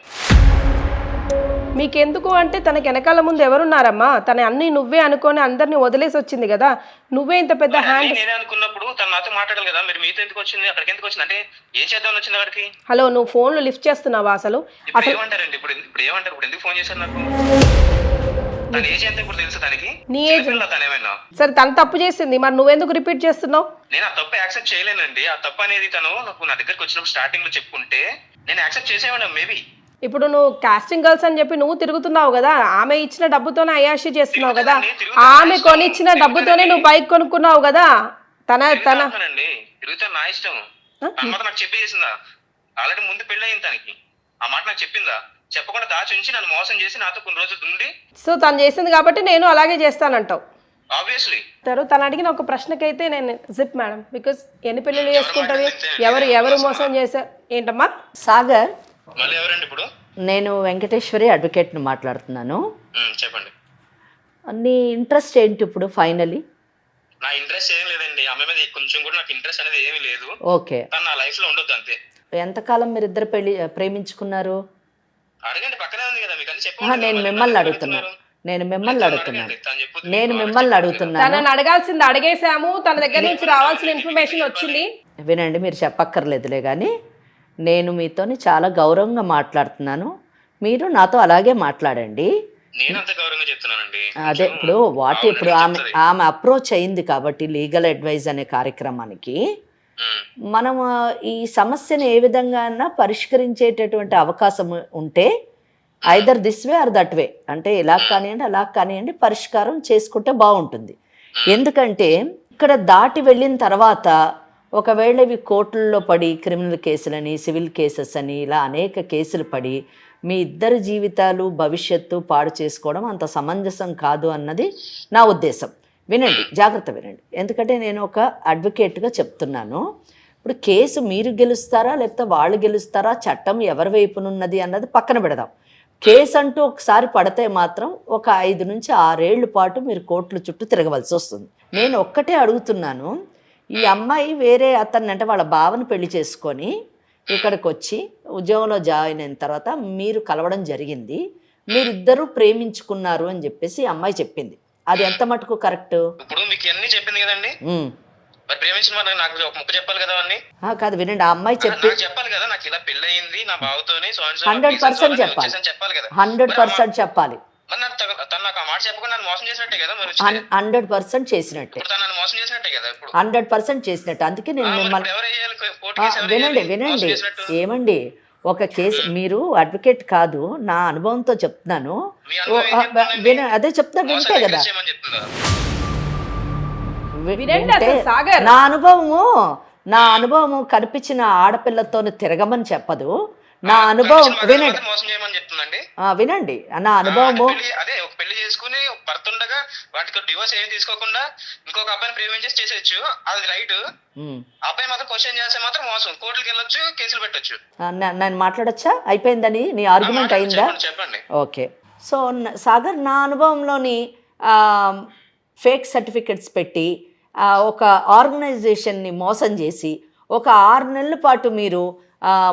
మీకెందుకు అంటే తనకి వెనకాల ముందు ఎవరున్నారమ్మా? తన అన్ని నువ్వే అనుకొని అందరినీ వదిలేసి వచ్చింది కదా, నువ్వే ఇంత పెద్ద హ్యాండ్. నేనే అనుకున్నప్పుడు తన నాతో మాట్లాడాలి కదా, మీరు మీతో ఎందుకు వచ్చింది, అక్కడికి ఎందుకు వచ్చింది, అంటే ఏం చేద్దామని వచ్చింది అక్కడికి? హలో, నువ్వు ఫోన్లు లిఫ్ట్ చేస్తున్నావా అసలు? ఏమంటారండి ఇప్పుడు ఏమంటారు? ఇప్పుడు ఎందుకు ఫోన్ చేశారు నాకు? తన ఏజ్ ఎంత ఇప్పుడు తెలుసు తనకి? నీ ఏజ్ తనేమైనా సరే, తను తప్పు చేసింది, మరి నువ్వెందుకు రిపీట్ చేస్తున్నావు? నేను ఆ తప్పు యాక్సెప్ట్ చేయలేనండి. ఆ తప్పు అనేది తను నాకు నా దగ్గరకు వచ్చినప్పుడు స్టార్టింగ్ లో చెప్పుకుంటే నేను యాక్సెప్ట్ చేసేవాడిని మేబీ. ఇప్పుడు నువ్వు కాస్టింగ్ గర్ల్స్ అని చెప్పి నువ్వు తిరుగుతున్నావు కదా, ఆమె ఇచ్చిన డబ్బుతోనే అయాషి చేస్తున్నావు కదా, ఆమె కొనిచ్చిన డబ్బుతోనే నువ్వు బైక్ కొనుక్కున్నావు కదా. తిరుగుతా నా ఇష్టం. నాకు చెప్పి చేసిందా? ఆల్రెడీ ముందు పెళ్లి అయింది తనకి, ఆ మాట నాకు చెప్పిందా? చెప్పకుండా దాచి ఉంచి నన్ను మోసం చేసి నాతో కొన్ని రోజులు ఉండి, సో తను చేసింది కాబట్టి నేను అలాగే చేస్తానంటావు. ఆబ్వియస్లీ తను అడిగిన ఒక ప్రశ్నకైతే నేను జిప్ మేడం, బికాస్ ఎన్ని పెళ్లిళ్ళు చేసుకుంటది, ఎవరు మోసం చేశారు ఏంటమ్మా? సాగర్, మళ్ళీ ఎవరండి ఇప్పుడు? నేను వెంకటేశ్వరి అడ్వకేట్ని మాట్లాడుతున్నాను. చెప్పండి. నీ ఇంట్రెస్ట్ ఏంటి ఇప్పుడు ఫైనలీ? నా ఇంట్రెస్ట్ ఏం లేదండి, ఆమె మీద కొంచెం కూడా నాకు ఇంట్రెస్ట్ అనేది ఏమీ లేదు. ఓకే, తను నా లైఫ్ లో ఉండొద్దు అంతే. ఎంతకాలం మీరు ఇద్దరు ప్రేమించుకున్నారు? అడగండి, పక్కనే ఉంది కదా, మీకు అన్ని చెప్పండి. నేను మిమ్మల్ని అడుగుతున్నాను. తనని అడగాల్సింది అడిగేసాము, తన దగ్గర నుంచి రావాల్సిన ఇన్ఫర్మేషన్ వచ్చింది. వినండి, మీరు చెప్పక్కర్లేదులే, కానీ నేను మీతోని చాలా గౌరవంగా మాట్లాడుతున్నాను, మీరు నాతో అలాగే మాట్లాడండి. అదే ఇప్పుడు ఆమె అప్రోచ్ అయింది కాబట్టి లీగల్ అడ్వైజ్ అనే కార్యక్రమానికి మనం ఈ సమస్యను ఏ విధంగా పరిష్కరించేటటువంటి అవకాశం ఉంటే either this way or that way, అంటే ఇలా కానివ్వండి అలా కానివ్వండి, పరిష్కారం చేసుకుంటే బాగుంటుంది. ఎందుకంటే ఇక్కడ దాటి వెళ్ళిన తర్వాత ఒకవేళ ఇవి కోర్టుల్లో పడి క్రిమినల్ కేసులని, సివిల్ కేసెస్ అని ఇలా అనేక కేసులు పడి మీ ఇద్దరి జీవితాలు భవిష్యత్తు పాడు చేసుకోవడం అంత సమంజసం కాదు అన్నది నా ఉద్దేశం. వినండి, జాగ్రత్త వినండి, ఎందుకంటే నేను ఒక అడ్వకేట్గా చెప్తున్నాను. ఇప్పుడు కేసు మీరు గెలుస్తారా లేకపోతే వాళ్ళు గెలుస్తారా, చట్టం ఎవరి వైపునున్నది అన్నది పక్కన పెడదాం. కేసు అంటూ ఒకసారి పడితే మాత్రం ఒక 5 నుంచి 6 ఏళ్ల పాటు మీరు కోర్టుల చుట్టూ తిరగవలసి వస్తుంది. నేను ఒక్కటే అడుగుతున్నాను, ఈ అమ్మాయి వేరే అతన్ని అంటే వాళ్ళ బావని పెళ్లి చేసుకొని ఇక్కడికి వచ్చి ఉద్యోగంలో జాయిన్ అయిన తర్వాత మీరు కలవడం జరిగింది, మీరిద్దరూ ప్రేమించుకున్నారు అని చెప్పేసి ఈ అమ్మాయి చెప్పింది. అది ఎంత మటుకు కరెక్ట్? ఇప్పుడు మీకు అన్ని చెప్పింది కదండి, మరి ప్రేమించిన వాళ్ళు నాకు ఒక ముక్క చెప్పాలి కదా అన్ని. కాదు వినండి, ఆ అమ్మాయి చెప్పాలి కదా, నాకు ఇలా పెళ్లి అయింది నా బావతోని 100% చెప్పాలి, చెప్పాలి కదా, 100% చెప్పాలి. మరి తను నాకు ఆ మాట చెప్పకుండా నన్ను మోసం చేసినట్టే కదా, మరి 100% చేసినట్టే, నన్ను మోసం చేసినట్టే కదా ఇప్పుడు 100% చేసినట్టు. అందుకే నేను మిమ్మల్ని వినండి ఏమండి, ఒక కేసు మీరు అడ్వకేట్ కాదు, నా అనుభవంతో చెప్తున్నాను, అదే చెప్తున్నా వింటే కదా, నా అనుభవము కనిపించిన ఆడపిల్లతో తిరగమని చెప్పదు. నా అనుభవం వినండి, వినండి నా అనుభవము. అదే ఒక పెళ్లి చేసుకుని భర్త ఉండగా వాటికి డివోర్స్ ఏం తీసుకోకుండా ఇంకొక అబ్బాయిని ప్రేమించేసి చేసేయచ్చు, అది రైట్. అబ్బాయి మాత్రం క్వశ్చన్ చేస్తే మాత్రం మోసం, కోర్టుకి వెళ్ళొచ్చు, కేసులు పెట్టొచ్చు. నేను మాట్లాడచ్చా? అయిపోయిందని నీ ఆర్గ్యుమెంట్ అయిందా? చెప్పండి. ఓకే. సో సాగర్, నా అనుభవంలోని ఫేక్ సర్టిఫికెట్స్ పెట్టి ఒక ఆర్గనైజేషన్ని మోసం చేసి ఒక 6 నెలల పాటు మీరు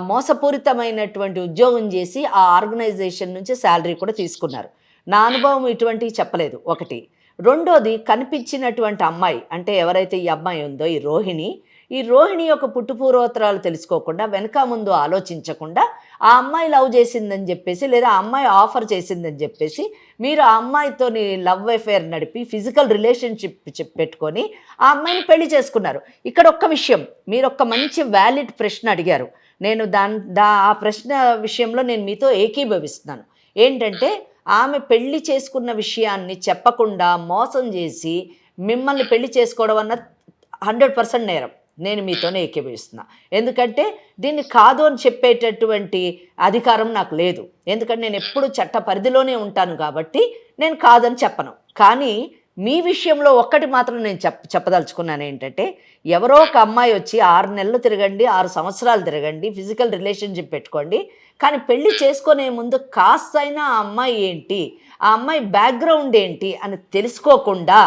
మోసపూరితమైనటువంటి ఉద్యోగం చేసి ఆ ఆర్గనైజేషన్ నుంచి శాలరీ కూడా తీసుకున్నారు. నా అనుభవం ఇటువంటివి చెప్పలేదు, ఒకటి. రెండోది, కనిపించినటువంటి అమ్మాయి అంటే ఎవరైతే ఈ అమ్మాయి ఉందో ఈ రోహిణి యొక్క పుట్టుపూర్వోత్తరాలు తెలుసుకోకుండా, వెనక ముందు ఆలోచించకుండా ఆ అమ్మాయి లవ్ చేసిందని చెప్పేసి, లేదా ఆ అమ్మాయి ఆఫర్ చేసిందని చెప్పేసి మీరు ఆ అమ్మాయితోని లవ్ అఫేర్ నడిపి ఫిజికల్ రిలేషన్షిప్ పెట్టుకొని ఆ అమ్మాయిని పెళ్లి చేసుకున్నారు. ఇక్కడ ఒక్క విషయం, మీరు ఒక్క మంచి వ్యాలిడ్ ప్రశ్న అడిగారు. నేను ఆ ప్రశ్న విషయంలో నేను మీతో ఏకీభవిస్తున్నాను. ఏంటంటే, ఆమె పెళ్లి చేసుకున్న విషయాన్ని చెప్పకుండా మోసం చేసి మిమ్మల్ని పెళ్లి చేసుకోవడం అన్న 100% నేరం. నేను మీతోనే ఏకీభవిస్తున్నా. ఎందుకంటే దీన్ని కాదు అని చెప్పేటటువంటి అధికారం నాకు లేదు. ఎందుకంటే నేను ఎప్పుడు చట్ట పరిధిలోనే ఉంటాను కాబట్టి నేను కాదని చెప్పను. కానీ మీ విషయంలో ఒక్కటి మాత్రం నేను చెప్పదలుచుకున్నాను ఏంటంటే, ఎవరో ఒక అమ్మాయి వచ్చి 6 నెలలు తిరగండి, 6 సంవత్సరాలు తిరగండి, ఫిజికల్ రిలేషన్షిప్ పెట్టుకోండి, కానీ పెళ్లి చేసుకునే ముందు కాస్త అయినా ఆ అమ్మాయి ఏంటి, ఆ అమ్మాయి బ్యాక్గ్రౌండ్ ఏంటి అని తెలుసుకోకుండా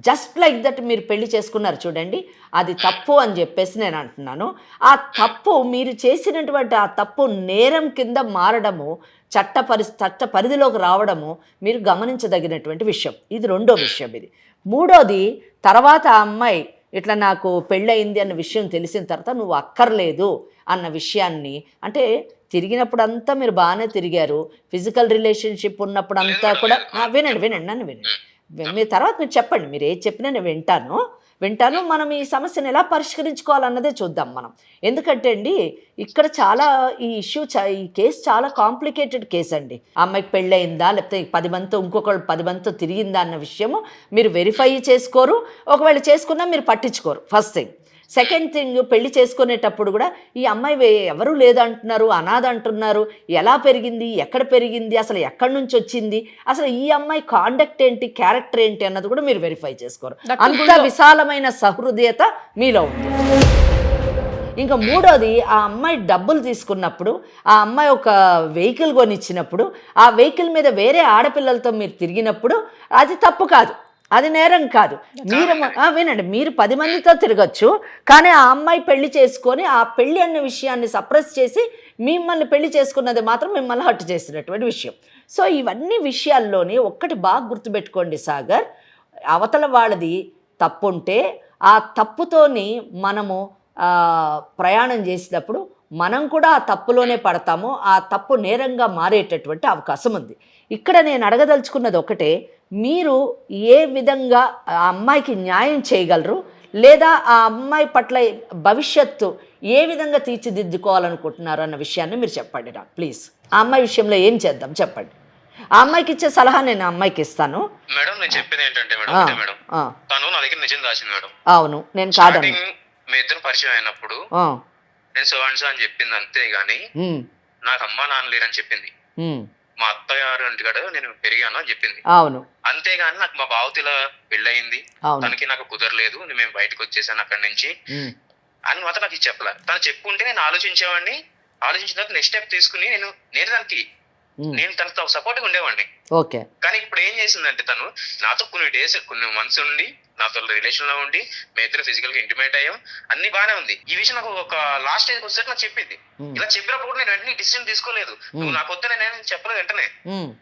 జస్ట్ లైక్ దట్ మీరు పెళ్లి చేసుకున్నారు చూడండి, అది తప్పు అని చెప్పేసి నేను అంటున్నాను. ఆ తప్పు, మీరు చేసినటువంటి ఆ తప్పు నేరం కింద మారడము, చట్ట పరిధిలోకి రావడము మీరు గమనించదగినటువంటి విషయం. ఇది రెండో విషయం. ఇది మూడోది, తర్వాత ఆ అమ్మాయి ఇట్లా నాకు పెళ్ళయింది అన్న విషయం తెలిసిన తర్వాత నువ్వు అక్కర్లేదు అన్న విషయాన్ని, అంటే తిరిగినప్పుడంతా మీరు బాగానే తిరిగారు, ఫిజికల్ రిలేషన్షిప్ ఉన్నప్పుడంతా కూడా వినండి నన్ను వినండి, మీరు తర్వాత మీరు చెప్పండి, మీరు ఏది చెప్పినా నేను వింటాను. మనం ఈ సమస్యను ఎలా పరిష్కరించుకోవాలన్నదే చూద్దాం మనం. ఎందుకంటే అండి, ఇక్కడ చాలా ఈ కేసు చాలా కాంప్లికేటెడ్ కేసు అండి. అమ్మాయికి పెళ్ళయిందా, లేకపోతే 10 మందితో ఇంకొకళ్ళు 10 మందితో తిరిగిందా అన్న విషయము మీరు వెరిఫై చేసుకోరు. ఒకవేళ చేసుకున్నా మీరు పట్టించుకోరు, ఫస్ట్ థింగ్. సెకండ్ థింగ్, పెళ్లి చేసుకునేటప్పుడు కూడా ఈ అమ్మాయి ఎవరూ లేదంటున్నారు, అనాథ అంటున్నారు, ఎలా పెరిగింది, ఎక్కడ పెరిగింది, అసలు ఎక్కడి నుంచి వచ్చింది, అసలు ఈ అమ్మాయి కాండక్ట్ ఏంటి, క్యారెక్టర్ ఏంటి అన్నది కూడా మీరు వెరిఫై చేసుకోరు. అంత విశాలమైన సహృదయత మీలో ఉంది. ఇంకా మూడోది, ఆ అమ్మాయి డబ్బులు తీసుకున్నప్పుడు, ఆ అమ్మాయి ఒక వెహికల్ కొనిచ్చినప్పుడు, ఆ వెహికల్ మీద వేరే ఆడపిల్లలతో మీరు తిరిగినప్పుడు అది తప్పు కాదు, అది నేరం కాదు. వినండి, మీరు 10 మందితో తిరగచ్చు, కానీ ఆ అమ్మాయి పెళ్లి చేసుకొని ఆ పెళ్లి అన్న విషయాన్ని సప్రెస్ చేసి మిమ్మల్ని పెళ్లి చేసుకున్నది మాత్రం మిమ్మల్ని హర్ట్ చేసినటువంటి విషయం. సో ఇవన్నీ విషయాల్లోని ఒక్కటి బాగా గుర్తుపెట్టుకోండి సాగర్, అవతల వాళ్ళది తప్పు ఉంటే ఆ తప్పుతోని మనము ప్రయాణం చేసినప్పుడు మనం కూడా ఆ తప్పులోనే పడతాము, ఆ తప్పు నేరంగా మారేటటువంటి అవకాశం ఉంది. ఇక్కడ నేను అడగదలుచుకున్నది ఒకటే, మీరు ఏ విధంగా ఆ అమ్మాయికి న్యాయం చేయగలరు, లేదా ఆ అమ్మాయి పట్ల భవిష్యత్తు ఏ విధంగా తీర్చిదిద్దుకోవాలనుకుంటున్నారు అన్న విషయాన్ని మీరు చెప్పండి నాకు ప్లీజ్. ఆ అమ్మాయి విషయంలో ఏం చేద్దాం చెప్పండి. ఆ అమ్మాయికి ఇచ్చే సలహా నేను ఆ అమ్మాయికి ఇస్తాను. మేడం నేను చెప్పేది ఏంటంటే మేడం, తను నా దగ్గర నిజం దాచింది మేడం. అవును, నేను కాదని మీ ఇద్దరు పరిచయం అయినప్పుడు నేను సో అని చెప్పింది, అంతేగాని నాకు అమ్మా నాన్న లేరని చెప్పింది. మా అత్తగారు ఇంటికాడ నేను పెరిగాను అని చెప్పింది. అవును, అంతేగాని నాకు మా బావతి ఇలా పెళ్ళయింది, తనకి నాకు కుదరలేదు, మేము బయటకు వచ్చేసాను అక్కడి నుంచి అని మాత్రం నాకు చెప్పలే. తను చెప్పుకుంటే నేను ఆలోచించేవాడిని, ఆలోచించిన తర్వాత నెక్స్ట్ స్టెప్ తీసుకుని నేను తనతో సపోర్ట్ గా ఉండేవాడిని. ఓకే. కానీ ఇప్పుడు ఏం చేసిందంటే, తను నాతో కొన్ని మంత్స్ ఉండి నాతో రిలేషన్ లో ఉండి మీ ఇద్దరు ఫిజికల్ గా ఇంటిమేట్ అయ్యాం, అన్ని బానే ఉంది. ఈ విషయం నాకు ఒక లాస్ట్ స్టేజ్ వచ్చేసరికి నాకు చెప్పింది. ఇలా చెప్పినప్పుడు కూడా నేను వెంటనే డిసిజన్ తీసుకోలేదు. నువ్వు నాకు వద్దని నేను చెప్పలేదు వెంటనే.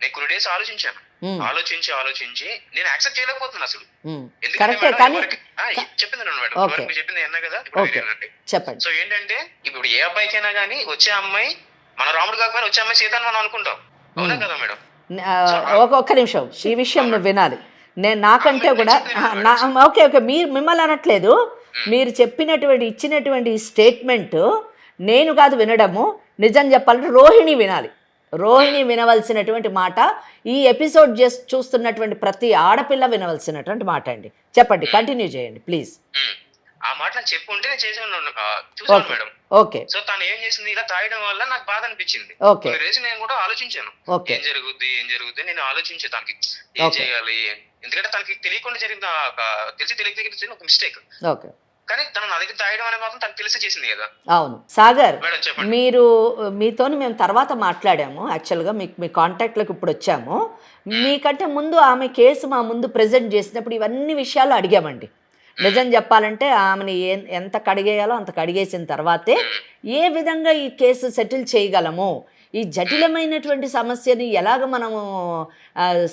నేను కొన్ని డేస్ ఆలోచించాను. ఆలోచించి నేను యాక్సెప్ట్ చేయలేకపోతున్నాను అసలు. చెప్పింది మేడం, చెప్పింది అన్నా కదా. చెప్పండి. సో ఏంటంటే ఇప్పుడు ఏ అబ్బాయికైనా గానీ వచ్చే అమ్మాయి మన రాముడు కాకపోయినా వచ్చే అమ్మాయి సీత అని మనం అనుకుంటాం, అవునా కదా మేడం? ఒక్క నిమిషం, ఈ విషయం నువ్వు వినాలి. నేను నాకంటే కూడా ఓకే మీరు మిమ్మల్ని అనట్లేదు, మీరు ఇచ్చినటువంటి స్టేట్మెంట్ నేను కాదు వినడము. నిజం చెప్పాలంటే రోహిణి వినాలి. రోహిణి వినవలసినటువంటి మాట, ఈ ఎపిసోడ్ చూస్తున్నటువంటి ప్రతి ఆడపిల్ల వినవలసినటువంటి మాట అండి. చెప్పండి, కంటిన్యూ చేయండి ప్లీజ్. ఆ మాట నాకు చెప్పుంటే నేను చూసాను మేడం. ఓకే. సో తను ఏం చేసింది, ఇలా తాగడం వల్ల నాకు బాధ అనిపించింది. రేసి నేను కూడా ఆలోచించాను, ఏం జరుగుద్ది నేను ఆలోచించే తనకి ఏం చేయాలి. ఎందుకంటే తనకి తెలియకుండా జరిగిన తెలిసి ఒక మిస్టేక్. ఓకే. కానీ తను నా దగ్గర తాగడం అనే మాత్రం తనకు తెలిసి చేసింది కదా. అవును సాగర్, మీతో మేము తర్వాత మాట్లాడాము. యాక్చువల్గా మీ కాంటాక్ట్లోకి ఇప్పుడు వచ్చాము. మీకంటే ముందు ఆమె కేసు మా ముందు ప్రెజెంట్ చేసినప్పుడు ఇవన్నీ విషయాలు అడిగామండి. నిజం చెప్పాలంటే ఆమెని ఎంత కడిగేయాలో అంత కడిగేసిన తర్వాతే ఏ విధంగా ఈ కేసు సెటిల్ చేయగలము, ఈ జటిలమైనటువంటి సమస్యని ఎలాగ మనము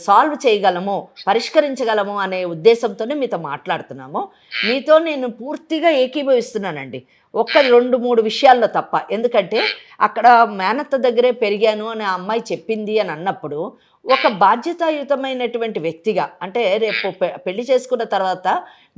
సాల్వ్ చేయగలము, పరిష్కరించగలము అనే ఉద్దేశంతోనే మీతో మాట్లాడుతున్నాము. మీతో నేను పూర్తిగా ఏకీభవిస్తున్నానండి, 1-2-3 విషయాల్లో తప్ప. ఎందుకంటే అక్కడ మేనత్త దగ్గరే పెరిగాను అని ఆ అమ్మాయి చెప్పింది అని అన్నప్పుడు ఒక బాధ్యతాయుతమైనటువంటి వ్యక్తిగా, అంటే రేపు పెళ్లి చేసుకున్న తర్వాత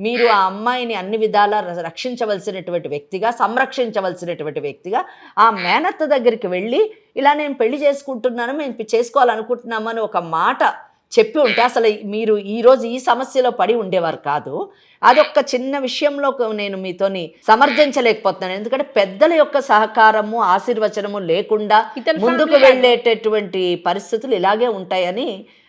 మీరు ఆ అమ్మాయిని అన్ని విధాలా రక్షించవలసినటువంటి వ్యక్తిగా, సంరక్షించవలసినటువంటి వ్యక్తిగా ఆ మేనత్త దగ్గరికి వెళ్ళి ఇలా నేను పెళ్లి చేసుకుంటున్నాను, మేము చేసుకోవాలనుకుంటున్నాము అని ఒక మాట చెప్పి ఉంటే అసలు మీరు ఈరోజు ఈ సమస్యలో పడి ఉండేవారు కాదు. అదొక్క చిన్న విషయంలో నేను మీతోని సమర్థించలేకపోతున్నాను. ఎందుకంటే పెద్దల యొక్క సహకారము, ఆశీర్వచనము లేకుండా ముందుకు వెళ్ళేటటువంటి పరిస్థితులు ఇలాగే ఉంటాయని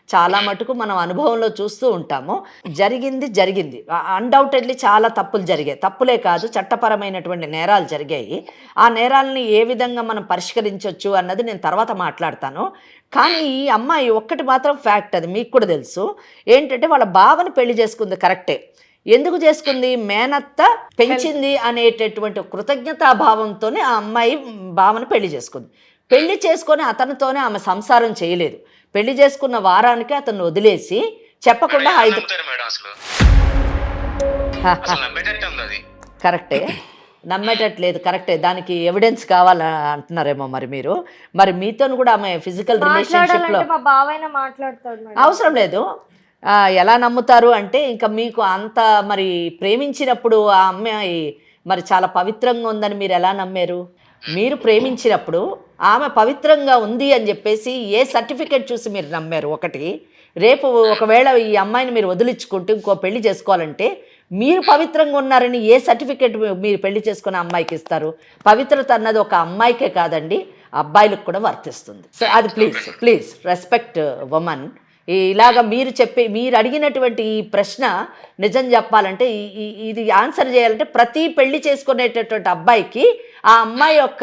చాలా మటుకు మనం అనుభవంలో చూస్తూ ఉంటాము. జరిగింది అన్డౌటెడ్లీ చాలా తప్పులు జరిగాయి. తప్పులే కాదు, చట్టపరమైనటువంటి నేరాలు జరిగాయి. ఆ నేరాలని ఏ విధంగా మనం పరిష్కరించవచ్చు అన్నది నేను తర్వాత మాట్లాడతాను. కానీ ఈ అమ్మాయి ఒక్కటి మాత్రం ఫ్యాక్ట్, అది మీకు కూడా తెలుసు. ఏంటంటే వాళ్ళ బావని పెళ్లి చేసుకుంది కరెక్టే. ఎందుకు చేసుకుంది? మేనత్త పెంచింది అనేటటువంటి కృతజ్ఞతాభావంతోనే ఆ అమ్మాయి బావని పెళ్లి చేసుకుంది. పెళ్లి చేసుకొని అతనితోనే ఆమె సంసారం చేయలేదు. పెళ్లి చేసుకున్న వారానికి అతను వదిలేసి చెప్పకుండా కరెక్టే, నమ్మేటట్లేదు. కరెక్టే, దానికి ఎవిడెన్స్ కావాలని అంటున్నారేమో మీరు. మరి మీతో కూడా ఆమె ఫిజికల్ రిలేషన్షిప్ లో అవసరం లేదు. ఎలా నమ్ముతారు అంటే ఇంకా మీకు అంత మరి ప్రేమించినప్పుడు ఆ అమ్మాయి మరి చాలా పవిత్రంగా ఉందని మీరు ఎలా నమ్మారు? మీరు ప్రేమించినప్పుడు ఆమె పవిత్రంగా ఉంది అని చెప్పేసి ఏ సర్టిఫికేట్ చూసి మీరు నమ్మారు? ఒకటి, రేపు ఒకవేళ ఈ అమ్మాయిని మీరు వదిలించుకుంటూ ఇంకో పెళ్లి చేసుకోవాలంటే మీరు పవిత్రంగా ఉన్నారని ఏ సర్టిఫికేట్ మీరు పెళ్లి చేసుకున్న అమ్మాయికి ఇస్తారు? పవిత్రత అన్నది ఒక అమ్మాయికే కాదండి, అబ్బాయిలకు కూడా వర్తిస్తుంది. సో అది ప్లీజ్ రెస్పెక్ట్ ఉమెన్. ఇలాగ మీరు అడిగినటువంటి ఈ ప్రశ్న నిజం చెప్పాలంటే ఇది ఆన్సర్ చేయాలంటే ప్రతి పెళ్లి చేసుకునేటటువంటి అబ్బాయికి ఆ అమ్మాయి యొక్క